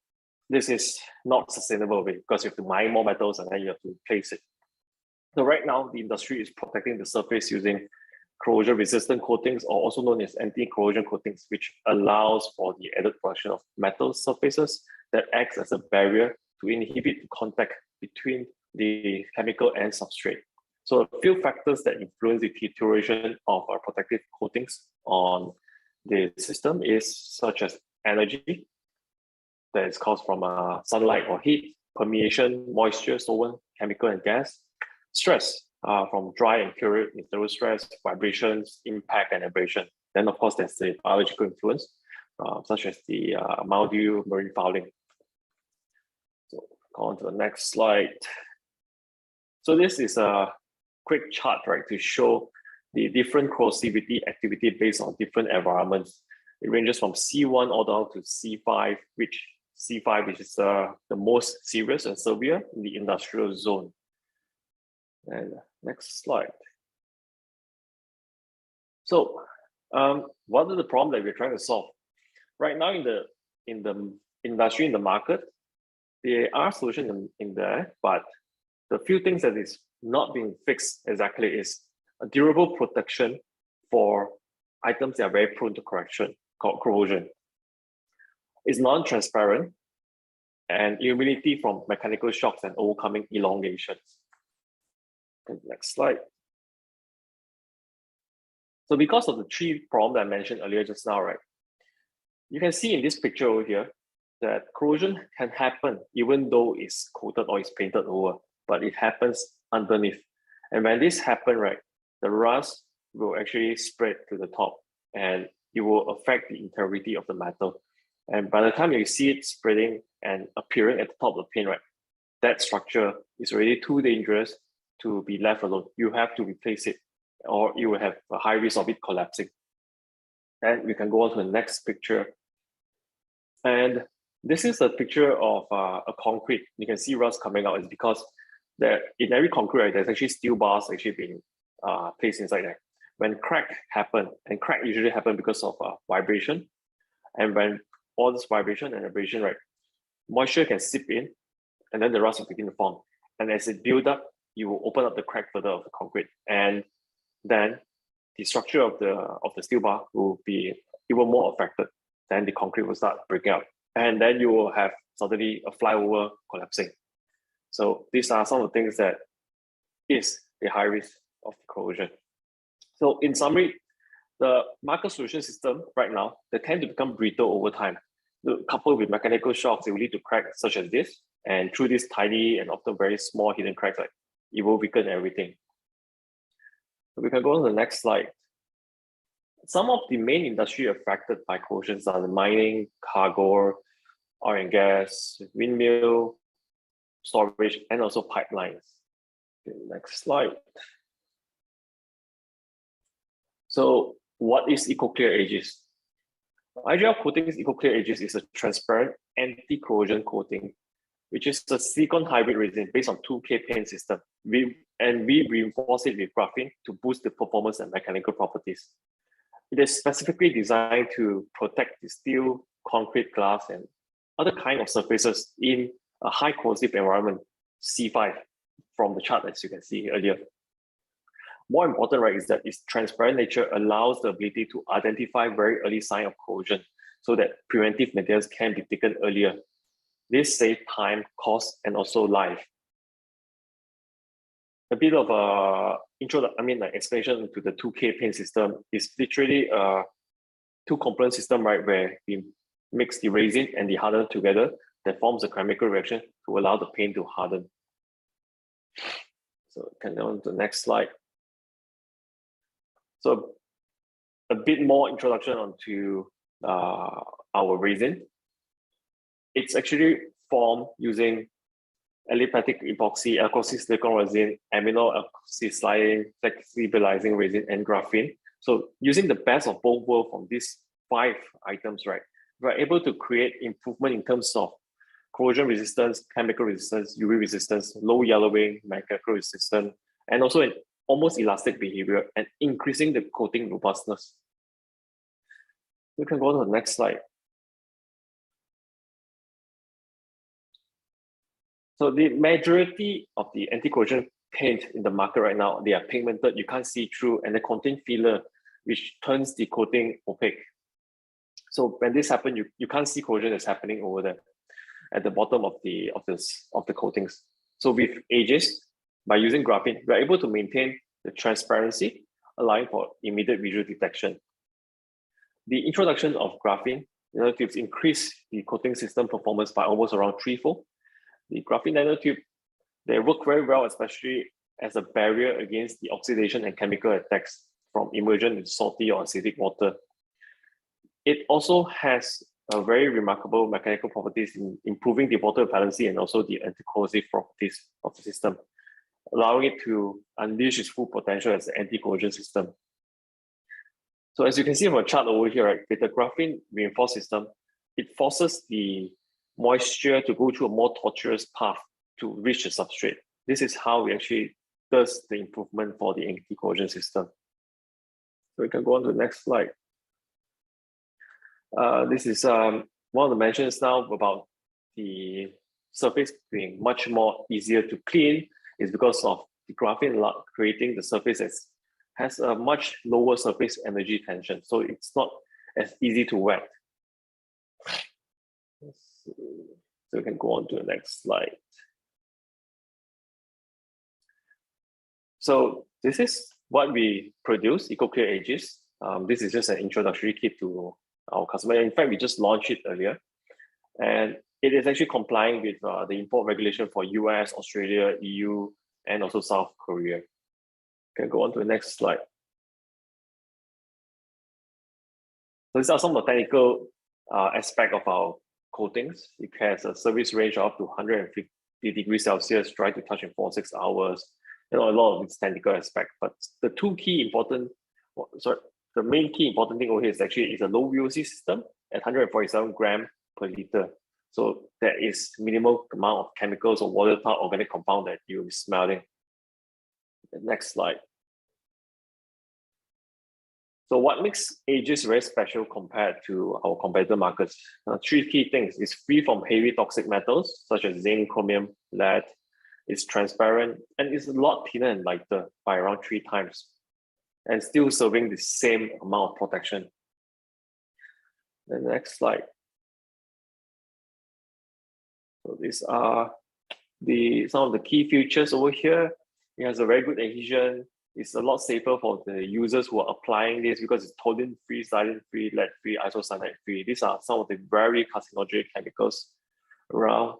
this is not sustainable because you have to mine more metals and then you have to replace it. So right now, the industry is protecting the surface using corrosion-resistant coatings, or also known as anti-corrosion coatings, which allows for the added production of metal surfaces that acts as a barrier to inhibit contact between the chemical and substrate. So a few factors that influence the deterioration of our protective coatings on the system is such as energy that is caused from sunlight or heat, permeation, moisture, solvent, chemical and gas, stress from dry and pure internal stress, vibrations, impact and abrasion. Then of course there's the biological influence such as the mildew, marine fouling. So go on to the next slide. So this is a quick chart, right, to show the different corrosivity activity based on different environments. It ranges from C1 all down to C5, which C5 is the most serious and severe in the industrial zone. And next slide. So what are the problems that we're trying to solve? Right now in the industry, in the market, there are solutions in there, but the few things that is not being fixed exactly is a durable protection for items that are very prone to corrosion. It's non-transparent and immunity from mechanical shocks and overcoming elongations. And next slide. So because of the three problems that I mentioned earlier just now, right? You can see in this picture over here that corrosion can happen even though it's coated or it's painted over, but it happens underneath. And when this happens, right, the rust will actually spread to the top and it will affect the integrity of the metal. And by the time you see it spreading and appearing at the top of the paint, right, that structure is already too dangerous to be left alone. You have to replace it or you will have a high risk of it collapsing. And we can go on to the next picture. And this is a picture of a concrete. You can see rust coming out. It's because there, in every concrete, right, there's actually steel bars actually being placed inside there. When crack happen, and crack usually happen because of vibration, and when all this vibration and abrasion, right, moisture can seep in, and then the rust will begin to form. And as it builds up, you will open up the crack further of the concrete, and then the structure of the steel bar will be even more affected. Then the concrete will start breaking up, and then you will have suddenly a flyover collapsing. So these are some of the things that is the high risk of corrosion. So in summary, the marker solution system right now, they tend to become brittle over time. Coupled with mechanical shocks, they will lead to cracks such as this. And through these tiny and often very small hidden cracks, like it will weaken everything. So we can go on to the next slide. Some of the main industry affected by corrosions are the mining, cargo, oil and gas, windmill, storage, and also pipelines. Okay, next slide. So what is EcoClear Aegis? IGL Coatings EcoClear Aegis is a transparent anti-corrosion coating, which is a silicon hybrid resin based on 2K paint system. We reinforce it with graphene to boost the performance and mechanical properties. It is specifically designed to protect the steel, concrete, glass, and other kind of surfaces in a high corrosive environment, C5, from the chart as you can see earlier. More important, right, is that its transparent nature allows the ability to identify very early sign of corrosion so that preventive materials can be taken earlier. This saves time, cost, and also life. A bit of explanation to the 2K paint system is literally a two-component system, right, where we mix the resin and the hardener together that forms a chemical reaction to allow the paint to harden. So can go on to the next slide. So a bit more introduction onto our resin. It's actually formed using aliphatic epoxy, alkoxy silicon resin, amino oxysilane, flexibilizing resin, and graphene. So using the best of both worlds from these 5 items, right, we're able to create improvement in terms of corrosion resistance, chemical resistance, UV resistance, low yellowing, mechanical resistance, and also an almost elastic behavior and increasing the coating robustness. We can go to the next slide. So the majority of the anti-corrosion paint in the market right now, they are pigmented, you can't see through, and they contain filler, which turns the coating opaque. So when this happens, you can't see corrosion that's happening over there at the bottom of the coatings. So with Aegis, by using graphene, we're able to maintain the transparency, allowing for immediate visual detection. The introduction of graphene nanotubes increase the coating system performance by almost around 3-fold. The graphene nanotube, they work very well, especially as a barrier against the oxidation and chemical attacks from immersion in salty or acidic water. It also has a very remarkable mechanical properties in improving the water repellency and also the anti-corrosive properties of the system, allowing it to unleash its full potential as an anti-corrosion system. So as you can see from a chart over here, right, with the graphene reinforced system, it forces the moisture to go through a more tortuous path to reach the substrate. This is how we actually does the improvement for the anti-corrosion system. So we can go on to the next slide. This is one of the mentions now about the surface being much more easier to clean is because of the graphene creating the surface has a much lower surface energy tension. So it's not as easy to wet. Let's see. So we can go on to the next slide. So this is what we produce, EcoClear Aegis. This is just an introductory kit to our customer. In fact, we just launched it earlier. And it is actually complying with the import regulation for US, Australia, EU, and also South Korea. Can go on to the next slide. So these are some of the technical aspect of our coatings. It has a service range of up to 150 degrees Celsius, dry to touch in 4 to 6 hours. A lot of its technical aspect, but the main key important thing over here is actually a low VOC system at 147 grams per liter. So there is minimal amount of chemicals or volatile organic compound that you'll be smelling. The next slide. So what makes Aegis very special compared to our competitor markets? 3 key things. It's free from heavy toxic metals such as zinc, chromium, lead. It's transparent, and it's a lot thinner and lighter by around 3 times, and still serving the same amount of protection. The next slide. So these are some of the key features over here. It has a very good adhesion. It's a lot safer for the users who are applying this because it's toluene-free, styrene-free, lead-free, isocyanate-free. These are some of the very carcinogenic chemicals around.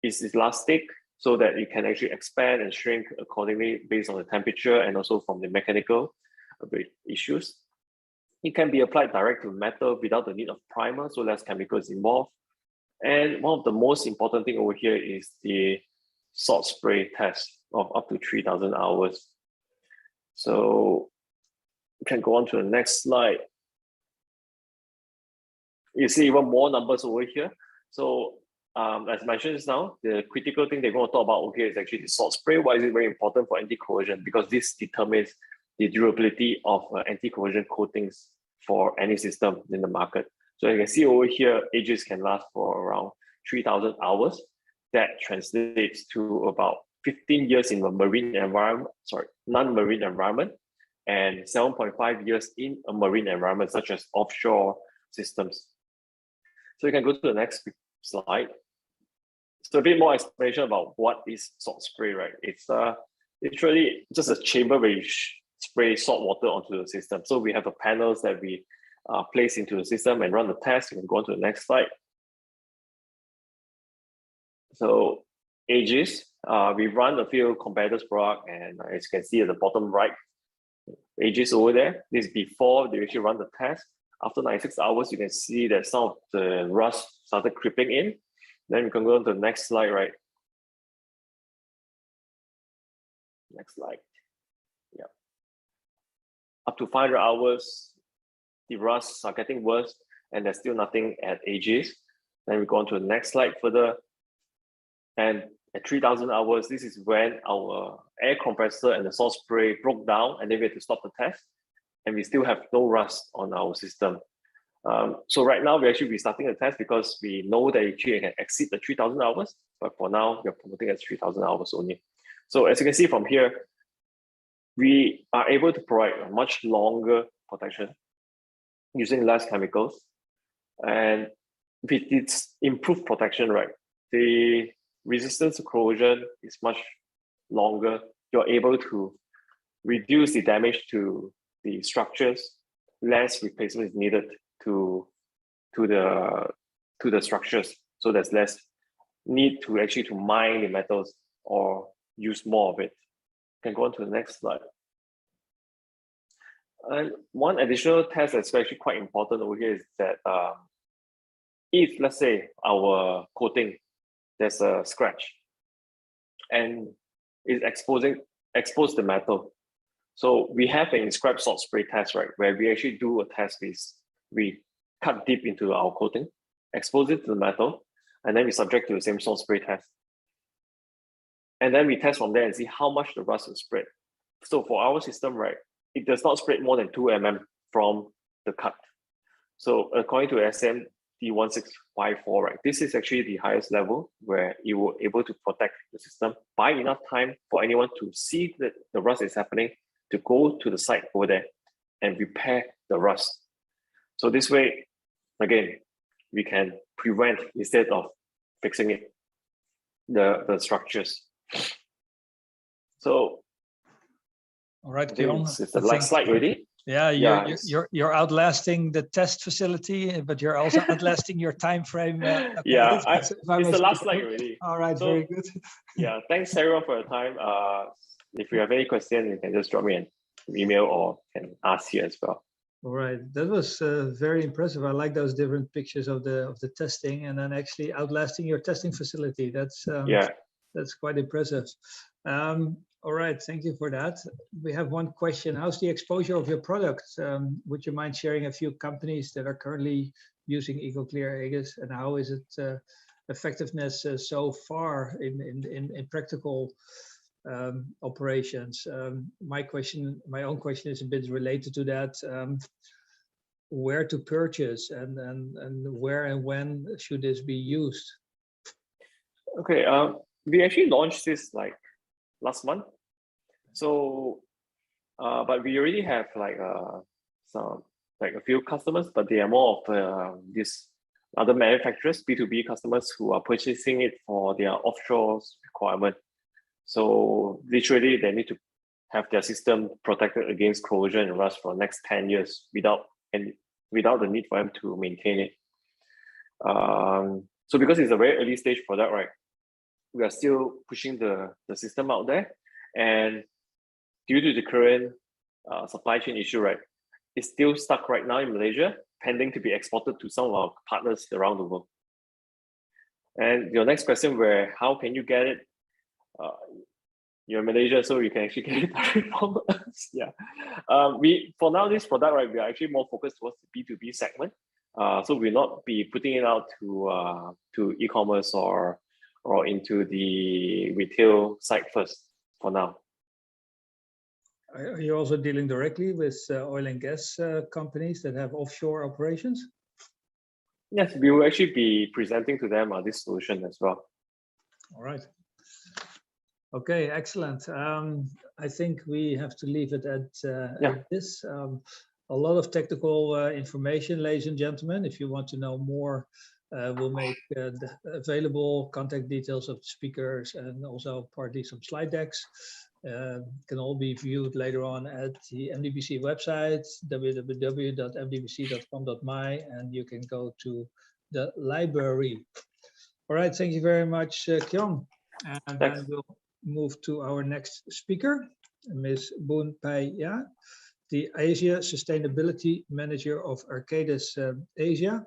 It's elastic so that it can actually expand and shrink accordingly based on the temperature and also from the mechanical issues. It can be applied direct to metal without the need of primer, so less chemicals involved. And one of the most important thing over here is the salt spray test of up to 3,000 hours. So you can go on to the next slide. You see even more numbers over here. So as mentioned just now, the critical thing they're going to talk about over here is actually the salt spray. Why is it very important for anti-corrosion? Because this determines the durability of anti-corrosion coatings for any system in the market. So you can see over here, Aegis can last for around 3,000 hours. That translates to about 15 years in a marine environment, non-marine environment, and 7.5 years in a marine environment, such as offshore systems. So you can go to the next slide. So a bit more explanation about what is salt spray, right? It's literally just a chamber where you spray salt water onto the system. So we have the panels that we place into the system and run the test. You can go on to the next slide. So Aegis, we run a few competitors product, and as you can see at the bottom right, Aegis over there. This is before they actually run the test. After 96 hours, you can see that some of the rust started creeping in. Then we can go on to the next slide, right? Next slide. Yeah. Up to 500 hours, the rusts are getting worse, and there's still nothing at Aegis. Then we go on to the next slide further. And at 3,000 hours, this is when our air compressor and the salt spray broke down, and then we had to stop the test. And we still have no rust on our system. So right now, we're actually restarting the test because we know that it can exceed the 3,000 hours. But for now, we're promoting at 3,000 hours only. So as you can see from here, we are able to provide a much longer protection using less chemicals. And with its improved protection, right, the resistance to corrosion is much longer. You're able to reduce the damage to the structures. Less replacement is needed to the structures. So there's less need to actually to mine the metals or use more of it. You can go on to the next slide. And one additional test that's actually quite important over here is that if, let's say, our coating, there's a scratch and it's exposed the metal. So we have an inscribed salt spray test, right, where we actually do a test with, we cut deep into our coating, expose it to the metal, and then we subject to the same salt spray test. And then we test from there and see how much the rust will spread. So for our system, right, it does not spread more than 2 mm from the cut. So according to SM D1654, right, this is actually the highest level where you were able to protect the system by enough time for anyone to see that the rust is happening, to go to the site over there and repair the rust. So this way, again, we can prevent instead of fixing it, the structures. So All right, I think Kion. it's the last slide already. Yeah, Yeah, you're outlasting the test facility, but you're also outlasting your time frame. Yeah, If I it's may the last speak. slide already. All right, So, very good. Yeah, thanks everyone for your time. If you have any questions, you can just drop me an email or can ask here as well. All right, that was very impressive. I like those different pictures of the testing, and then actually outlasting your testing facility. That's quite impressive. All right, thank you for that. We have one question. How's the exposure of your product? Would you mind sharing a few companies that are currently using EcoClear Aegis, and how is it effectiveness so far in practical operations? My own question is a bit related to that. Where to purchase and where and when should this be used? Okay, we actually launched this like last month. So, but we already have like a few customers, but they are more of these other manufacturers, B2B customers who are purchasing it for their offshore requirement. So literally they need to have their system protected against corrosion and rust for the next 10 years without the need for them to maintain it. So because it's a very early stage product, right? We are still pushing the system out there, and due to the current supply chain issue, right, it's still stuck right now in Malaysia, pending to be exported to some of our partners around the world. And your next question, how can you get it? You're in Malaysia, so you can actually get it directly from us. Yeah. For now, this product, right, we are actually more focused towards the B2B segment. So we'll not be putting it out to e-commerce or into the retail site first for now. Are you also dealing directly with oil and gas companies that have offshore operations? Yes, we will actually be presenting to them this solution as well. All right. Okay, excellent. I think we have to leave it at this. A lot of technical information, ladies and gentlemen. If you want to know more, we'll make available contact details of the speakers and also partly some slide decks. Can all be viewed later on at the MDBC website, www.mdbc.com.my, and you can go to the library. All right, thank you very much, Kion. And then we'll move to our next speaker, Ms. Boon Pai Ya, the Asia Sustainability Manager of Arcadis Asia.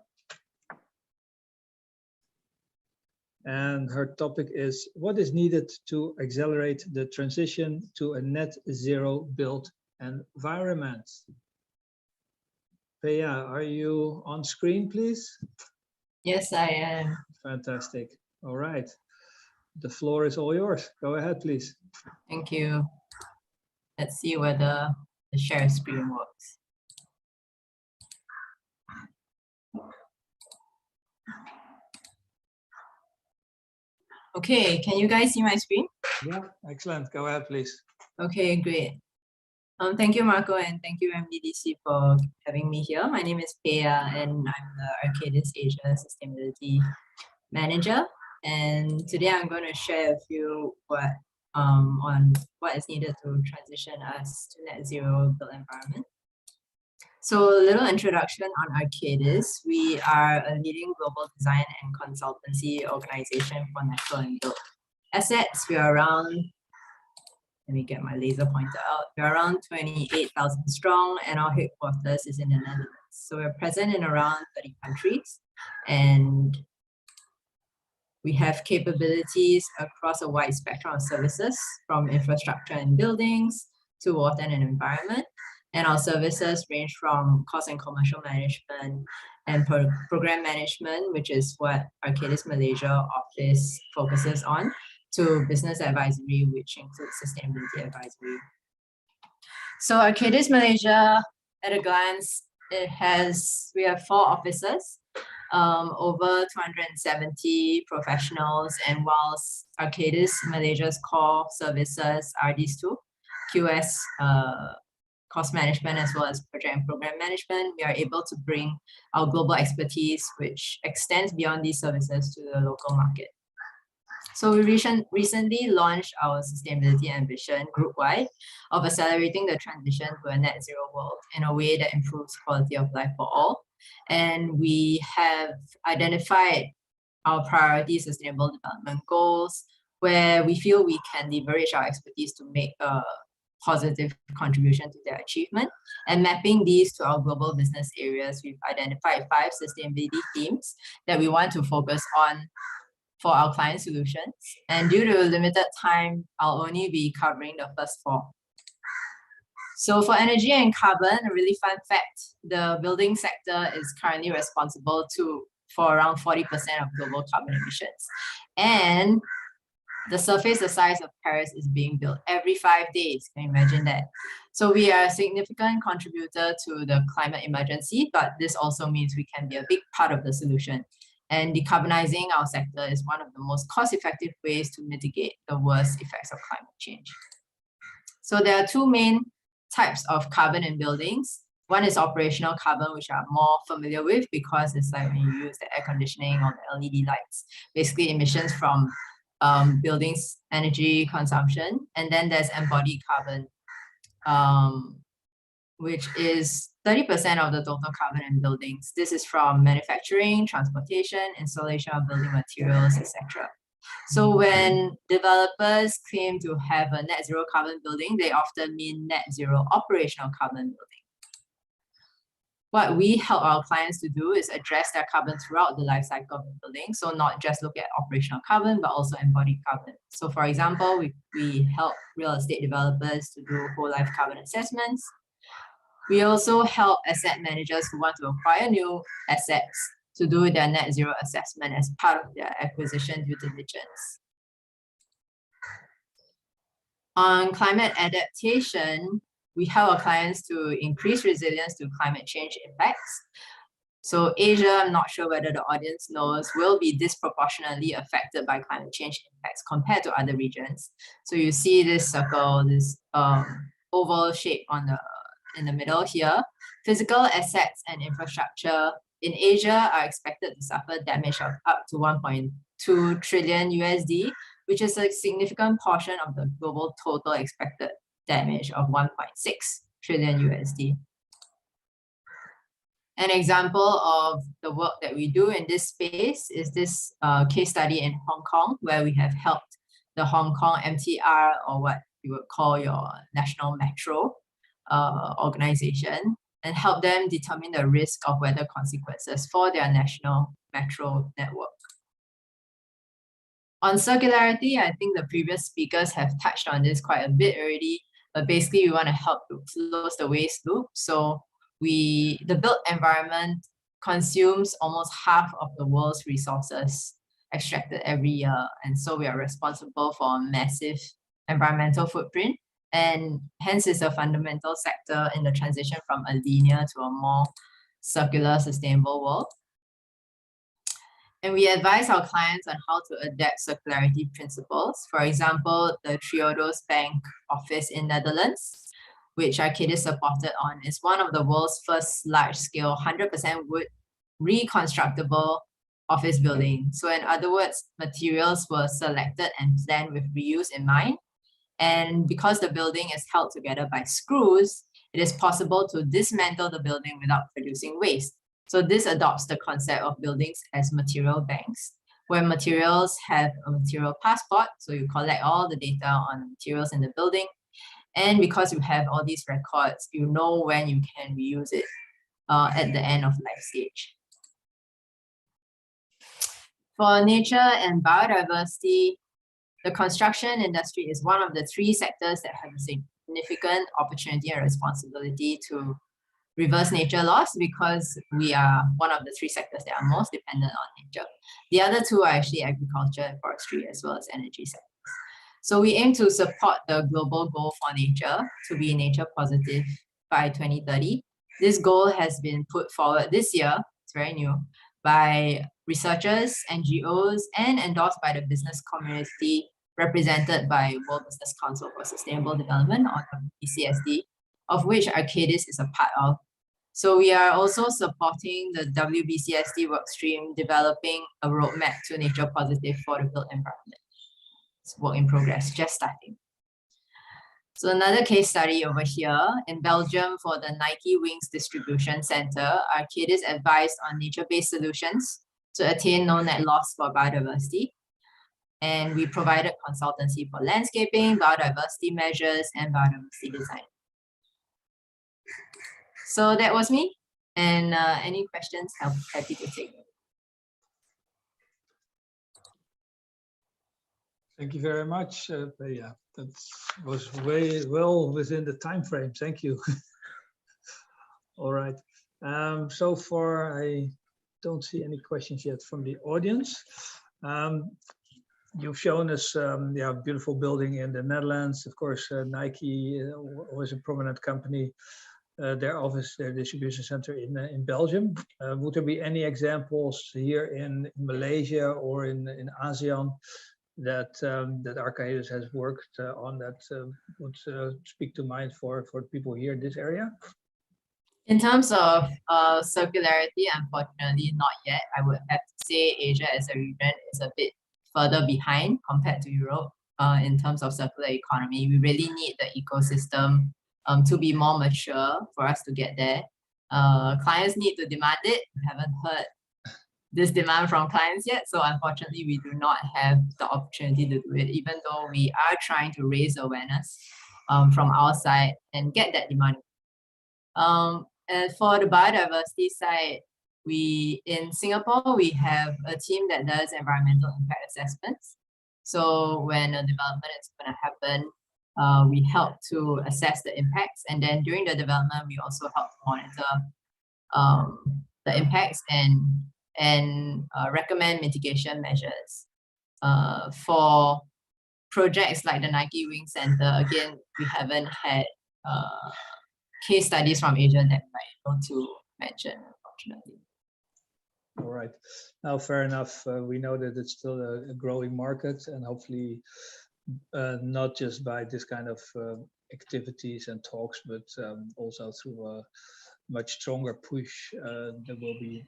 And her topic is what is needed to accelerate the transition to a net zero built environment. Paya, are you on screen, please? Yes, I am. Fantastic. All right. The floor is all yours. Go ahead, please. Thank you. Let's see whether the share screen works. Okay, can you guys see my screen? Yeah, excellent. Go ahead, please. Okay, great. Thank you, Marco, and thank you, MDBC, for having me here. My name is Paya, and I'm the Arcadis Asia Sustainability Manager. And today I'm going to share a few on what is needed to transition us to net zero built environment. So a little introduction on Arcadis. We are a leading global design and consultancy organization for natural and built assets. We are around, let me get my laser pointer out. We're around 28,000 strong, and our headquarters is in the Netherlands. So we're present in around 30 countries, and we have capabilities across a wide spectrum of services, from infrastructure and buildings to water and environment. And our services range from cost and commercial management and program management, which is what Arcadis Malaysia office focuses on, to business advisory, which includes sustainability advisory. So Arcadis Malaysia, at a glance, we have 4 offices, over 270 professionals, and whilst Arcadis Malaysia's core services are these two, QS, cost management, as well as project and program management, we are able to bring our global expertise, which extends beyond these services, to the local market. So we recently launched our sustainability ambition group-wide of accelerating the transition to a net zero world in a way that improves quality of life for all. And we have identified our priority sustainable development goals, where we feel we can leverage our expertise to make a positive contribution to their achievement. And mapping these to our global business areas, we've identified 5 sustainability themes that we want to focus on for our client solutions. And due to limited time, I'll only be covering the first 4. So for energy and carbon, a really fun fact, the building sector is currently responsible for around 40% of global carbon emissions. And the surface the size of Paris is being built every 5 days. Can you imagine that? So we are a significant contributor to the climate emergency, but this also means we can be a big part of the solution. And decarbonizing our sector is one of the most cost-effective ways to mitigate the worst effects of climate change. So there are 2 main types of carbon in buildings. One is operational carbon, which I'm more familiar with because it's like when you use the air conditioning or the LED lights, basically emissions from buildings' energy consumption. And then there's embodied carbon, which is 30% of the total carbon in buildings. This is from manufacturing, transportation, installation of building materials, etc. So when developers claim to have a net zero carbon building, they often mean net zero operational carbon building. What we help our clients to do is address their carbon throughout the life cycle of the building. So not just look at operational carbon, but also embodied carbon. So for example, we help real estate developers to do whole life carbon assessments. We also help asset managers who want to acquire new assets to do their net zero assessment as part of their acquisition due diligence. On climate adaptation, we help our clients to increase resilience to climate change effects. So Asia, I'm not sure whether the audience knows, will be disproportionately affected by climate change impacts compared to other regions. So you see this circle, this oval shape in the middle here. Physical assets and infrastructure in Asia are expected to suffer damage of up to 1.2 trillion USD, which is a significant portion of the global total expected damage of 1.6 trillion USD. An example of the work that we do in this space is this case study in Hong Kong, where we have helped the Hong Kong MTR, or what you would call your national metro organization, and help them determine the risk of weather consequences for their national metro network. On circularity, I think the previous speakers have touched on this quite a bit already, but basically we want to help to close the waste loop. So the built environment consumes almost half of the world's resources extracted every year. And so we are responsible for a massive environmental footprint, and hence is a fundamental sector in the transition from a linear to a more circular, sustainable world. And we advise our clients on how to adapt circularity principles. For example, the Triodos Bank office in Netherlands, which Arcadis supported on, is one of the world's first large-scale 100% wood reconstructible office building. So in other words, materials were selected and planned with reuse in mind. And because the building is held together by screws, it is possible to dismantle the building without producing waste. So this adopts the concept of buildings as material banks, where materials have a material passport. So you collect all the data on materials in the building. And because you have all these records, you know when you can reuse it at the end of life stage. For nature and biodiversity, the construction industry is one of the 3 sectors that have a significant opportunity and responsibility to reverse nature loss, because we are one of the 3 sectors that are most dependent on nature. The other 2 are actually agriculture and forestry, as well as energy sectors. So we aim to support the global goal for nature to be nature positive by 2030. This goal has been put forward this year, it's very new, by researchers, NGOs, and endorsed by the business community represented by World Business Council for Sustainable Development, or WBCSD, of which Arcadis is a part of. So we are also supporting the WBCSD workstream, developing a roadmap to nature positive for the built environment. It's work in progress, just starting. So another case study over here in Belgium for the Nike Wings Distribution Center, Arcadis advised on nature-based solutions to attain no net loss for biodiversity. And we provided consultancy for landscaping, biodiversity measures, and biodiversity design. So that was me. And any questions, I'm happy to take them. Thank you very much, Peja. That was way well within the time frame. Thank you. All right. So far, I don't see any questions yet from the audience. You've shown us yeah, beautiful building in the Netherlands. Of course, Nike was a prominent company. Their office, their distribution center in Belgium. Would there be any examples here in Malaysia or in ASEAN that that Arcadis has worked on that would speak to mind for people here in this area? In terms of circularity, unfortunately, not yet. I would have to say Asia as a region is a bit further behind compared to Europe in terms of circular economy. We really need the ecosystem to be more mature for us to get there. Clients need to demand it. We haven't heard this demand from clients yet, so unfortunately we do not have the opportunity to do it, even though we are trying to raise awareness from our side and get that demand. And for the biodiversity side, in Singapore, we have a team that does environmental impact assessments. So when a development is going to happen, we help to assess the impacts, and then during the development, we also help to monitor the impacts and recommend mitigation measures. For projects like the Nike Wing Center, again, we haven't had case studies from Asia that we might able to mention, unfortunately. All right. Now, fair enough. We know that it's still a growing market, and hopefully not just by this kind of activities and talks, but also through a much stronger push, there will be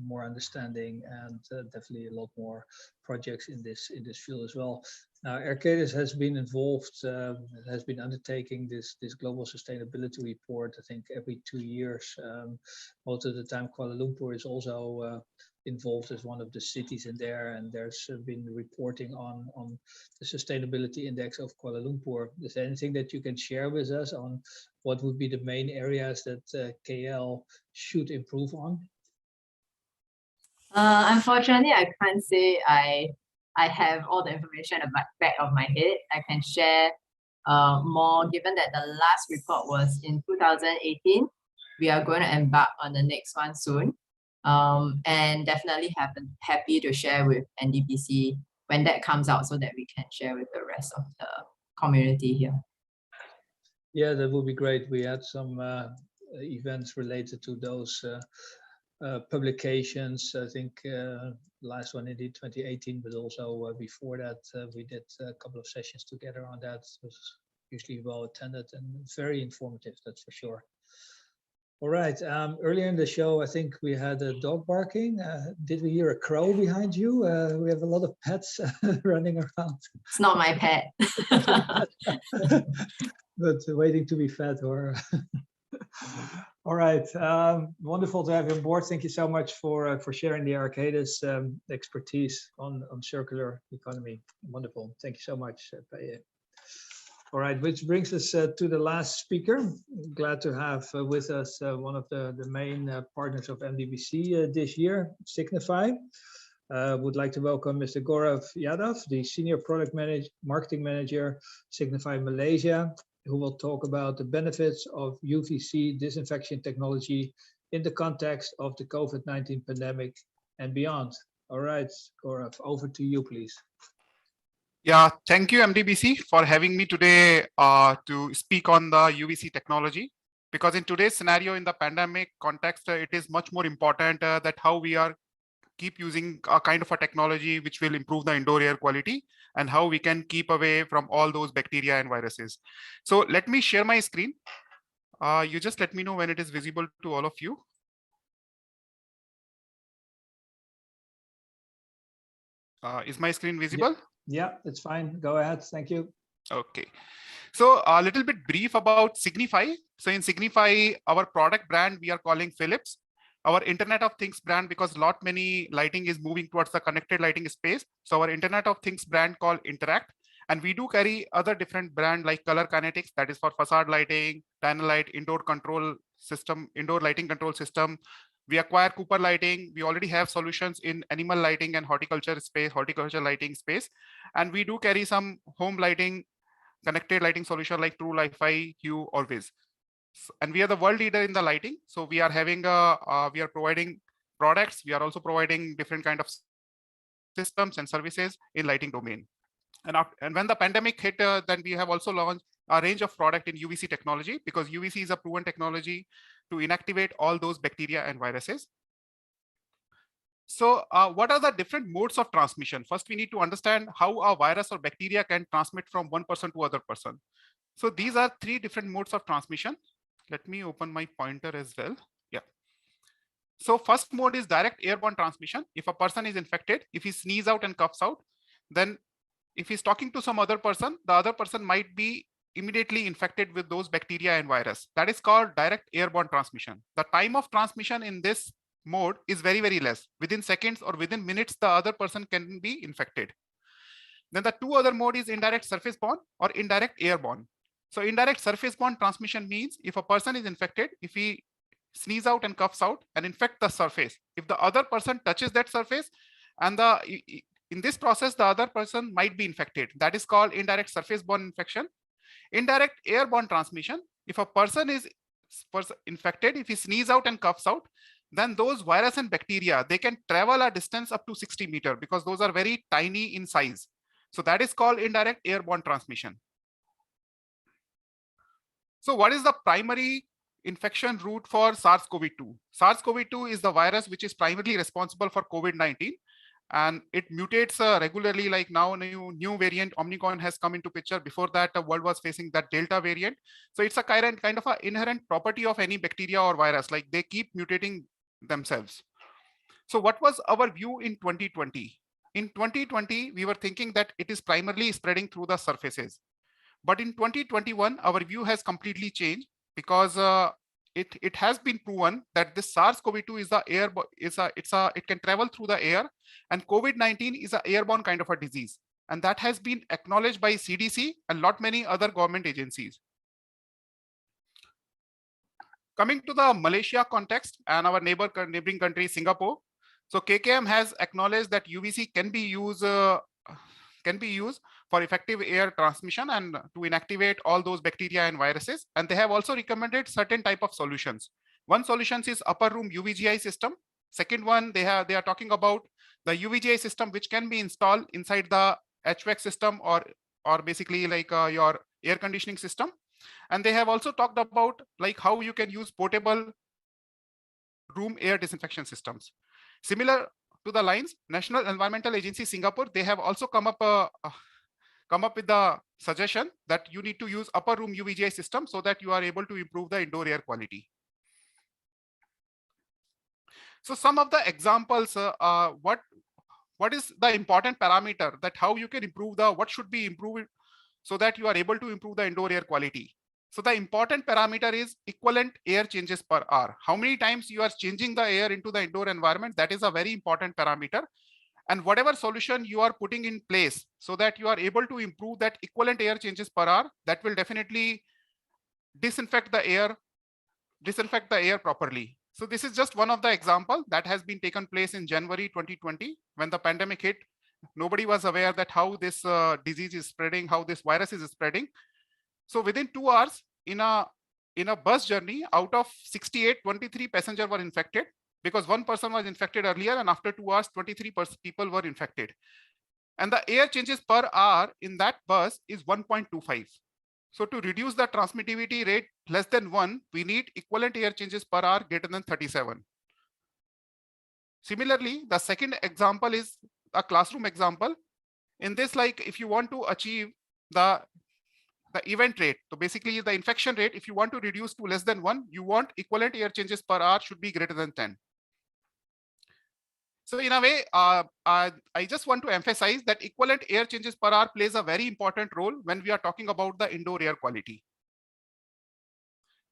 more understanding and definitely a lot more projects in this field as well. Now, Arcadis has been involved, has been undertaking this global sustainability report, I think every 2 years. Most of the time, Kuala Lumpur is also involved as one of the cities in there, and there's been reporting on the sustainability index of Kuala Lumpur. Is there anything that you can share with us on what would be the main areas that KL should improve on? Unfortunately, I can't say I have all the information at the back of my head. I can share more, given that the last report was in 2018. We are going to embark on the next one soon. And definitely happy to share with NDBC when that comes out so that we can share with the rest of the community here. Yeah, that would be great. We had some events related to those publications. I think last one indeed 2018, but also before that we did a couple of sessions together on that. It was usually well attended and very informative, that's for sure. All right, earlier in the show, I think we had a dog barking. Did we hear a crow behind you? We have a lot of pets running around. It's not my pet. But waiting to be fed, or... All right, wonderful to have you on board. Thank you so much for sharing the Arcadis expertise on circular economy. Wonderful, thank you so much, Peja. All right, which brings us to the last speaker. Glad to have with us one of the main partners of MDBC this year, Signify. Would like to welcome Mr. Gaurav Yadav, the Senior Product Marketing Manager, Signify Malaysia, who will talk about the benefits of UVC disinfection technology in the context of the COVID-19 pandemic and beyond. All right, Gaurav, over to you, please. Yeah, thank you, MDBC, for having me today to speak on the UVC technology. Because in today's scenario, in the pandemic context, it is much more important that how we are keep using a kind of a technology which will improve the indoor air quality and how we can keep away from all those bacteria and viruses. So let me share my screen. You just let me know when it is visible to all of you. Is my screen visible? Yeah, it's fine. Go ahead. Thank you. Okay. So a little bit brief about Signify. So in Signify, our product brand, we are calling Philips. Our Internet of Things brand, because lot many lighting is moving towards the connected lighting space. So our Internet of Things brand called Interact. And we do carry other different brand like Color Kinetics, that is for facade lighting, Dynalight, indoor control system, indoor lighting control system. We acquire Cooper Lighting. We already have solutions in animal lighting and horticulture space, horticulture lighting space. And we do carry some home lighting, connected lighting solution like True Li-Fi, Hue, or Viz. And we are the world leader in the lighting. So we are having we are providing products. We are also providing different kind of systems and services in lighting domain. And when the pandemic hit, then we have also launched a range of product in UVC technology, because UVC is a proven technology to inactivate all those bacteria and viruses. So what are the different modes of transmission? First, we need to understand how a virus or bacteria can transmit from one person to other person. So these are three different modes of transmission. Let me open my pointer as well. Yeah. So first mode is direct airborne transmission. If a person is infected, if he sneezes out and coughs out, then if he's talking to some other person, the other person might be immediately infected with those bacteria and virus. That is called direct airborne transmission. The time of transmission in this mode is very, very less. Within seconds or within minutes, the other person can be infected. Then the two other mode is indirect surface borne or indirect airborne. So indirect surface borne transmission means if a person is infected, if he sneezes out and coughs out and infect the surface, if the other person touches that surface, and in this process, the other person might be infected. That is called indirect surface borne infection. Indirect airborne transmission, if a person is infected, if he sneezes out and coughs out, then those virus and bacteria, they can travel a distance up to 60 meters because those are very tiny in size. So that is called indirect airborne transmission. So what is the primary infection route for SARS-CoV-2? SARS-CoV-2 is the virus which is primarily responsible for COVID-19. And it mutates regularly. Like now, new variant Omicron has come into picture. Before that, the world was facing that Delta variant. So it's a kind of an inherent property of any bacteria or virus, like they keep mutating themselves. So what was our view in 2020? In 2020, we were thinking that it is primarily spreading through the surfaces. But in 2021, our view has completely changed, because it has been proven that this SARS-CoV-2 is it can travel through the air, and COVID-19 is an airborne kind of a disease, and that has been acknowledged by CDC and lot many other government agencies. Coming to the Malaysia context and our neighboring country Singapore, so KKM has acknowledged that UVC can be used for effective air transmission and to inactivate all those bacteria and viruses. And they have also recommended certain type of solutions. One solution is upper room UVGI system. Second one, they are talking about the UVGI system, which can be installed inside the HVAC system or basically like your air conditioning system. And they have also talked about like how you can use portable room air disinfection systems. Similar to the lines, National Environmental Agency Singapore, they have also come up with the suggestion that you need to use upper room UVGI system so that you are able to improve the indoor air quality. So some of the examples, what is the important parameter that how you can improve what should be improved so that you are able to improve the indoor air quality. So the important parameter is equivalent air changes per hour. How many times you are changing the air into the indoor environment, that is a very important parameter. And whatever solution you are putting in place so that you are able to improve that equivalent air changes per hour, that will definitely disinfect the air properly. So this is just one of the examples that has been taken place in January 2020 when the pandemic hit. Nobody was aware that how this disease is spreading, how this virus is spreading. So within 2 hours in a bus journey, out of 68, 23 passengers were infected because one person was infected earlier, and after 2 hours, 23 people were infected. And the air changes per hour in that bus is 1.25. So to reduce the transmittivity rate less than 1, we need equivalent air changes per hour greater than 37. Similarly, the second example is a classroom example. In this, like if you want to achieve the event rate, so basically the infection rate, if you want to reduce to less than 1, you want equivalent air changes per hour should be greater than 10. So in a way, I just want to emphasize that equivalent air changes per hour plays a very important role when we are talking about the indoor air quality.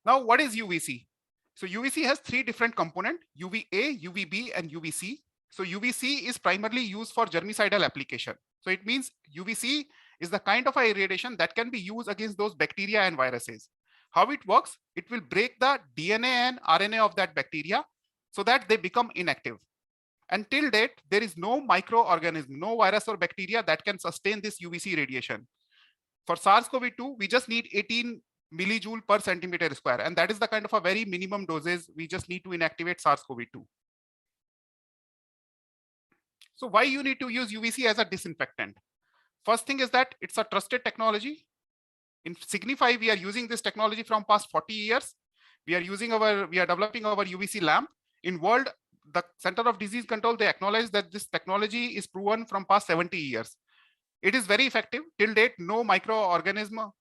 Now, what is UVC? So UVC has three different components: UVA, UVB, and UVC. So UVC is primarily used for germicidal application. So it means UVC is the kind of irradiation that can be used against those bacteria and viruses. How it works? It will break the DNA and RNA of that bacteria so that they become inactive. Until date, there is no microorganism, no virus or bacteria that can sustain this UVC radiation. For SARS-CoV-2, we just need 18 millijoule per centimeter square, and that is the kind of a very minimum doses we just need to inactivate SARS-CoV-2. So why you need to use UVC as a disinfectant? First thing is that it's a trusted technology. In Signify, we are using this technology from past 40 years. We are developing our UVC lamp. In world, the Center of Disease Control, they acknowledge that this technology is proven from past 70 years. It is very effective. Till date, no microorganism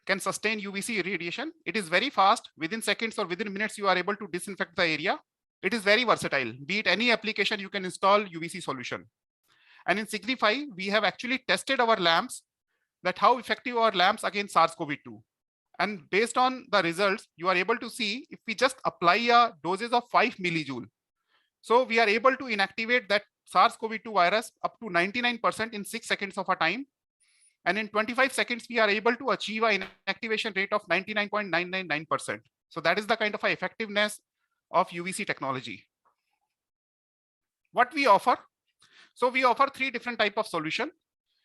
can sustain UVC radiation. It is very fast. Within seconds or within minutes, you are able to disinfect the area. It is very versatile. Be it any application, you can install UVC solution. And in Signify, we have actually tested our lamps, that how effective are lamps against SARS-CoV-2. And based on the results, you are able to see if we just apply a doses of 5 millijoule. So we are able to inactivate that SARS-CoV-2 virus up to 99% in 6 seconds of a time. And in 25 seconds, we are able to achieve an inactivation rate of 99.999%. So that is the kind of effectiveness of UVC technology. What we offer? So we offer 3 different types of solution.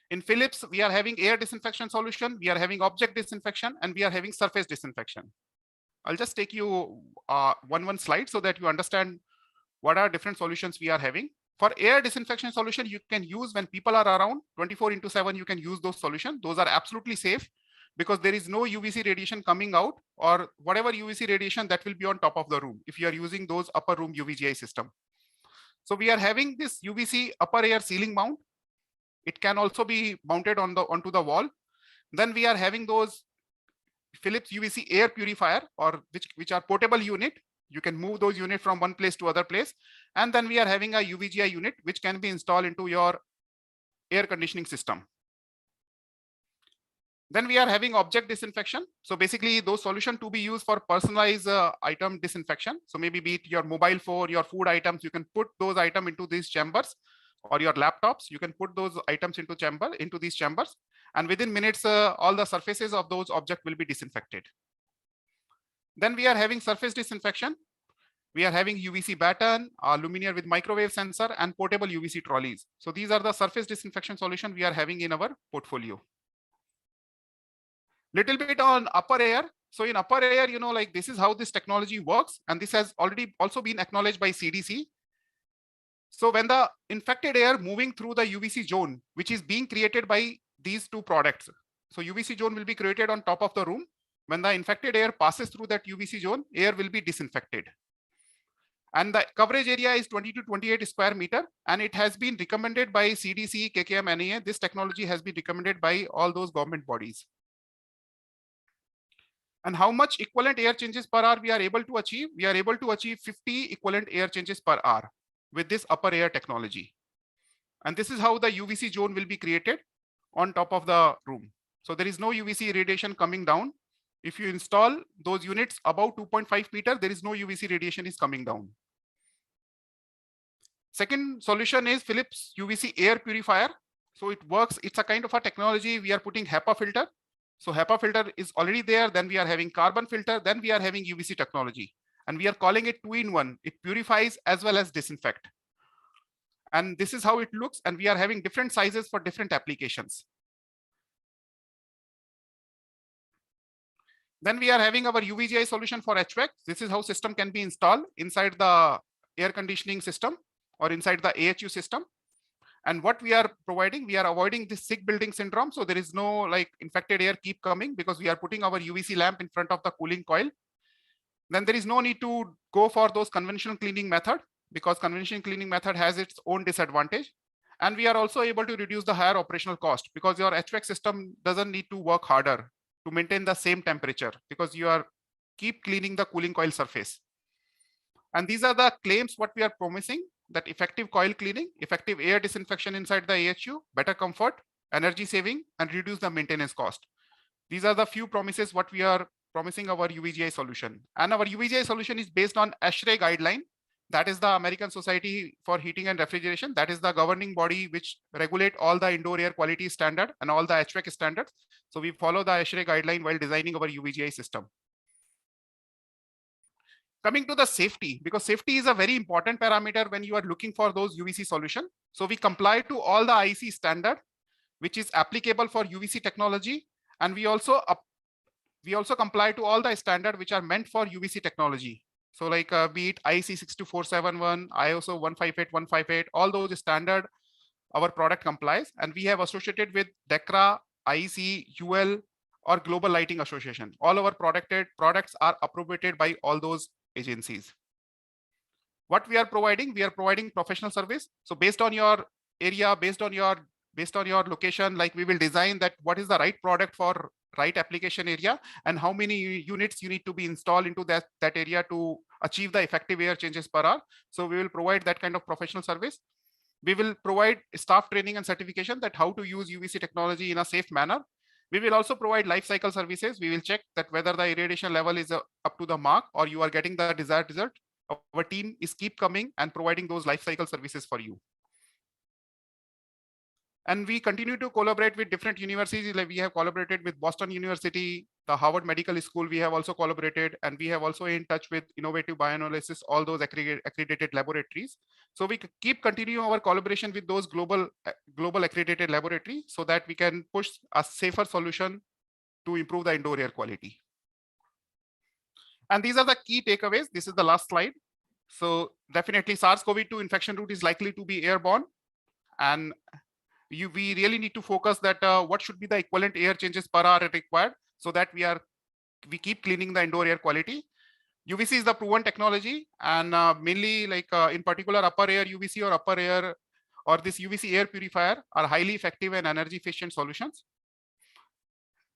In Philips, we are having air disinfection solution, we are having object disinfection, and we are having surface disinfection. I'll just take you one slide so that you understand what are different solutions we are having. For air disinfection solution, you can use when people are around 24/7, you can use those solutions. Those are absolutely safe because there is no UVC radiation coming out, or whatever UVC radiation that will be on top of the room if you are using those upper room UVGI system. So we are having this UVC upper air ceiling mount. It can also be mounted onto the wall. Then we are having those Philips UVC air purifier, or which are portable unit. You can move those units from one place to other place. And then we are having a UVGI unit, which can be installed into your air conditioning system. Then we are having object disinfection. So basically those solutions to be used for personalized item disinfection. So maybe be it your mobile phone, your food items, you can put those items into these chambers, or your laptops, you can put those items into these chambers. And within minutes, all the surfaces of those objects will be disinfected. Then we are having surface disinfection. We are having UVC baton, luminaire with microwave sensor, and portable UVC trolleys. So these are the surface disinfection solution we are having in our portfolio. Little bit on upper air. So in upper air, like this is how this technology works. And this has already also been acknowledged by CDC. So when the infected air moving through the UVC zone, which is being created by these 2 products. So UVC zone will be created on top of the room. When the infected air passes through that UVC zone, air will be disinfected. And the coverage area is 20 to 28 square meter. And it has been recommended by CDC, KKM, NAA. This technology has been recommended by all those government bodies. And how much equivalent air changes per hour we are able to achieve? We are able to achieve 50 equivalent air changes per hour with this upper air technology. And this is how the UVC zone will be created on top of the room. So there is no UVC radiation coming down. If you install those units above 2.5 meters, there is no UVC radiation is coming down. Second solution is Philips UVC air purifier. So it works, it's a kind of a technology. We are putting HEPA filter. So HEPA filter is already there. Then we are having carbon filter. Then we are having UVC technology. And we are calling it 2-in-1. It purifies as well as disinfect. And this is how it looks. And we are having different sizes for different applications. Then we are having our UVGI solution for HVAC. This is how system can be installed inside the air conditioning system or inside the AHU system. And what we are providing, we are avoiding this sick building syndrome. So there is no like infected air keep coming because we are putting our UVC lamp in front of the cooling coil. Then there is no need to go for those conventional cleaning method because conventional cleaning method has its own disadvantage. And we are also able to reduce the higher operational cost because your HVAC system doesn't need to work harder to maintain the same temperature because you are keep cleaning the cooling coil surface. And these are the claims what we are promising. that effective coil cleaning, effective air disinfection inside the AHU, better comfort, energy saving, and reduce the maintenance cost. These are the few promises what we are promising our UVGI solution. And our UVGI solution is based on ASHRAE guideline. That is the American Society for Heating and Refrigeration. That is the governing body which regulate all the indoor air quality standard and all the HVAC standards. So we follow the ASHRAE guideline while designing our UVGI system. Coming to the safety, because safety is a very important parameter when you are looking for those UVC solution. So we comply to all the IEC standard, which is applicable for UVC technology. And we also comply to all the standard which are meant for UVC technology. So like be it IEC 62471, ISO 158158, all those standard our product complies, and we have associated with DECRA, IEC, UL, or Global Lighting Association. All our products are appropriated by all those agencies. What we are providing professional service. So based on your area, based on your location, like we will design that what is the right product for right application area and how many units you need to be installed into that area to achieve the effective air changes per hour. So we will provide that kind of professional service. We will provide staff training and certification that how to use UVC technology in a safe manner. We will also provide life cycle services. We will check that whether the irradiation level is up to the mark or you are getting the desired result. Our team is keep coming and providing those life cycle services for you. And we continue to collaborate with different universities. Like we have collaborated with Boston University, the Harvard Medical School. We have also collaborated, and we have also in touch with Innovative Bioanalysis, all those accredited laboratories. So we keep continuing our collaboration with those global accredited laboratories so that we can push a safer solution to improve the indoor air quality. And these are the key takeaways. This is the last slide. So definitely SARS-CoV-2 infection route is likely to be airborne. And we really need to focus that what should be the equivalent air changes per hour required so that we keep cleaning the indoor air quality. UVC is the proven technology, and mainly like in particular upper air UVC or upper air or this UVC air purifier are highly effective and energy efficient solutions.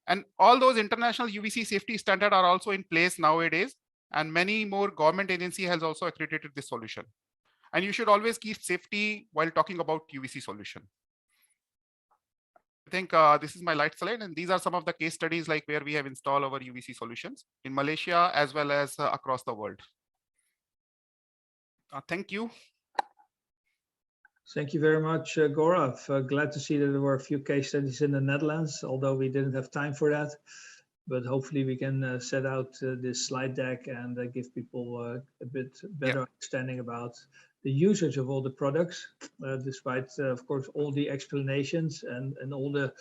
And all those international UVC safety standards are also in place nowadays, and many more government agency has also accredited this solution. And you should always keep safety while talking about UVC solution. I think this is my last slide, and these are some of the case studies like where we have installed our UVC solutions in Malaysia as well as across the world. Thank you. Thank you very much, Gaurav. Glad to see that there were a few case studies in the Netherlands, although we didn't have time for that. But hopefully we can set out this slide deck and give people a bit better understanding about the usage of all the products, despite, of course, all the explanations and all the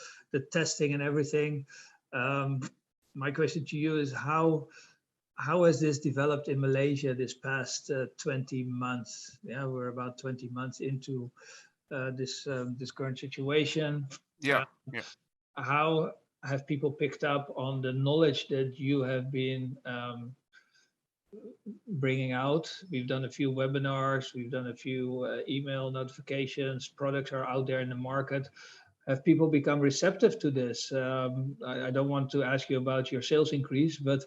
testing and everything. My question to you is how has this developed in Malaysia this past 20 months? Yeah, we're about 20 months into this current situation. Yeah. How have people picked up on the knowledge that you have been bringing out? We've done a few webinars, we've done a few email notifications, products are out there in the market. Have people become receptive to this? I don't want to ask you about your sales increase, but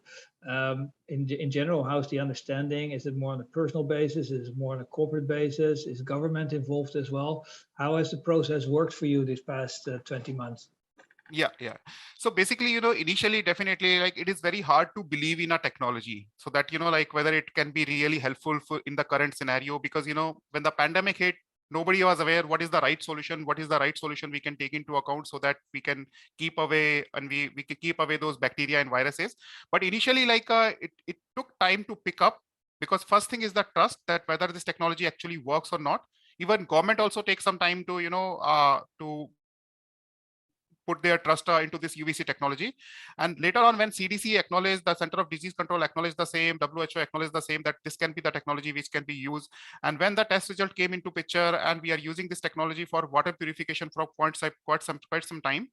in general, how's the understanding? Is it more on a personal basis? Is it more on a corporate basis? Is government involved as well? How has the process worked for you this past 20 months? Yeah. So basically, initially, definitely, like it is very hard to believe in a technology. So that, like whether it can be really helpful in the current scenario, because, when the pandemic hit, nobody was aware what is the right solution, we can take into account so that we can keep away and we can keep away those bacteria and viruses. But initially, like it took time to pick up, because first thing is the trust that whether this technology actually works or not. Even government also takes some time to, to put their trust into this UVC technology. And later on, when CDC acknowledged, the Center of Disease Control acknowledged the same, WHO acknowledged the same, that this can be the technology which can be used. And when the test result came into picture, and we are using this technology for water purification for quite some time.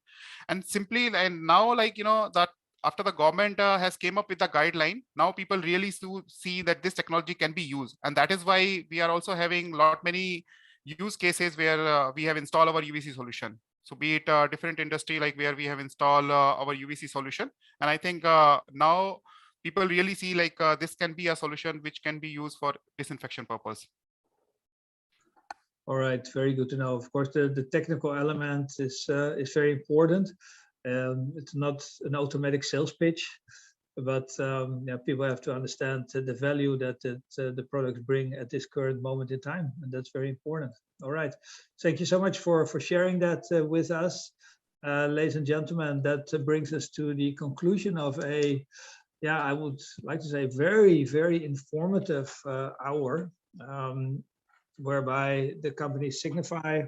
And simply, and now, like, that after the government has came up with the guideline, now people really see that this technology can be used. And that is why we are also having many use cases where we have installed our UVC solution. So be it a different industry, like where we have installed our UVC solution. And I think now people really see like this can be a solution which can be used for disinfection purpose. All right, very good to know. Of course, the technical element is very important. It's not an automatic sales pitch, but yeah, people have to understand the value that the products bring at this current moment in time, and that's very important. All right, thank you so much for sharing that with us, ladies and gentlemen. That brings us to the conclusion of a, yeah, I would like to say very, very informative hour, whereby the companies Signify,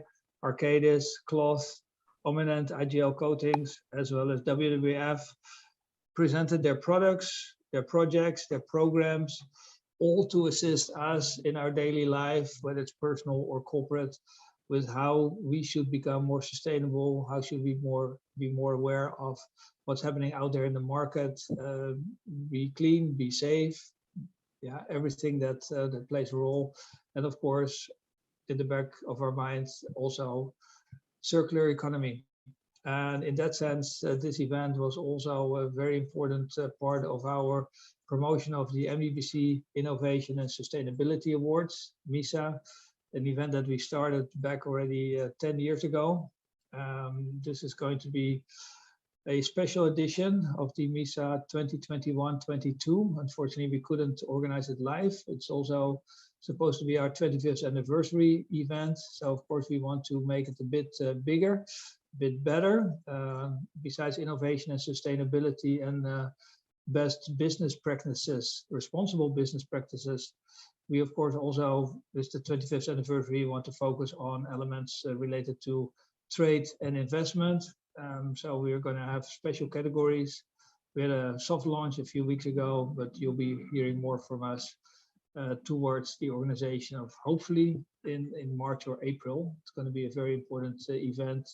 Arcadis, Kloth, Ominent, IGL Coatings, as well as WWF presented their products, their projects, their programs, all to assist us in our daily life, whether it's personal or corporate, with how we should become more sustainable, how should we be more aware of what's happening out there in the market, be clean, be safe, yeah, everything that plays a role. And of course, in the back of our minds, also circular economy. And in that sense, this event was also a very important part of our promotion of the MDBC Innovation and Sustainability Awards, MISA, an event that we started back already 10 years ago. This is going to be a special edition of the MISA 2021-22. Unfortunately, we couldn't organize it live. It's also supposed to be our 25th anniversary event. So of course, we want to make it a bit bigger, a bit better. Besides innovation and sustainability and best business practices, responsible business practices, we of course also, with the 25th anniversary, want to focus on elements related to trade and investment. So we are going to have special categories. We had a soft launch a few weeks ago, but you'll be hearing more from us towards the organization of, hopefully in March or April. It's going to be a very important event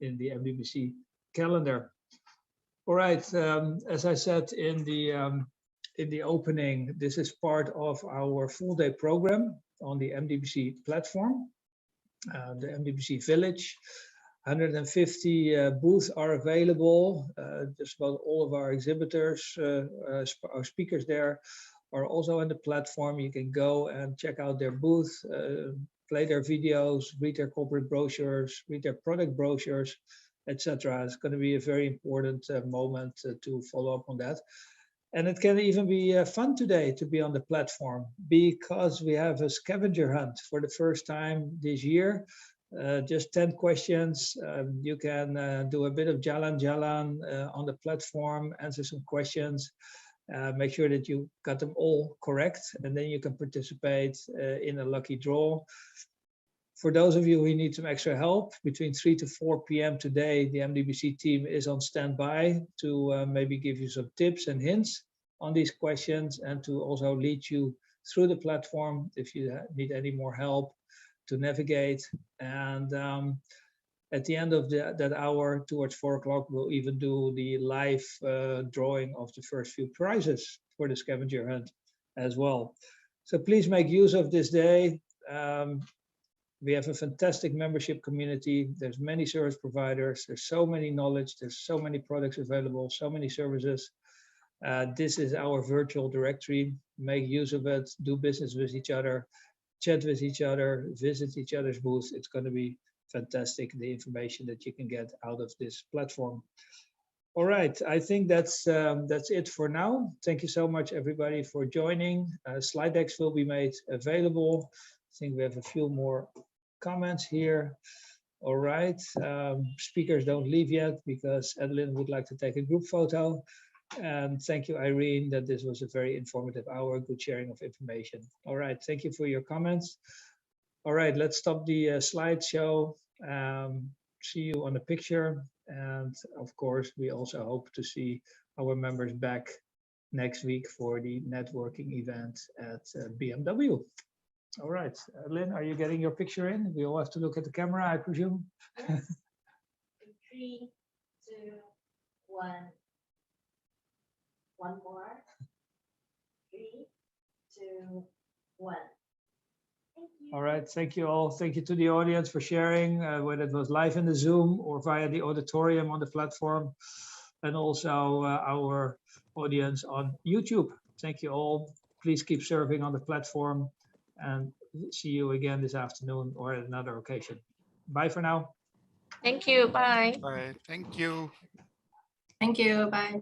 in the MDBC calendar. All right, as I said in the opening, this is part of our full day program on the MDBC platform, the MDBC Village. 150 booths are available. Just about all of our exhibitors, our speakers there are also on the platform. You can go and check out their booth, play their videos, read their corporate brochures, read their product brochures, etc. It's going to be a very important moment to follow up on that. And it can even be fun today to be on the platform, because we have a scavenger hunt for the first time this year. Just 10 questions. You can do a bit of jalan on the platform, answer some questions, make sure that you got them all correct, and then you can participate in a lucky draw. For those of you who need some extra help, between 3 to 4 p.m. today, the MDBC team is on standby to maybe give you some tips and hints on these questions, and to also lead you through the platform if you need any more help to navigate. And at the end of that hour, towards 4 o'clock, we'll even do the live drawing of the first few prizes for the scavenger hunt as well. So please make use of this day. We have a fantastic membership community. There's many service providers. There's so many knowledge. There's so many products available, so many services. This is our virtual directory. Make use of it. Do business with each other. Chat with each other. Visit each other's booths. It's going to be fantastic, the information that you can get out of this platform. All right, I think that's it for now. Thank you so much, everybody, for joining. Slide decks will be made available. I think we have a few more comments here. All right, speakers don't leave yet because Adeline would like to take a group photo. And thank you, Irene, that this was a very informative hour, good sharing of information. All right, thank you for your comments. All right, let's stop the slideshow. See you on the picture. And of course, we also hope to see our members back next week for the networking event at BMW. All right, Lynn, are you getting your picture in? We all have to look at the camera, I presume. Yes. 3, 2, 1. One more. 3, 2, 1. Thank you. All right, thank you all. Thank you to the audience for sharing, whether it was live in the Zoom or via the auditorium on the platform, and also our audience on YouTube. Thank you all. Please keep serving on the platform. and see you again this afternoon or at another occasion. Bye for now. Thank you. Bye. Bye. Thank you. Thank you. Bye.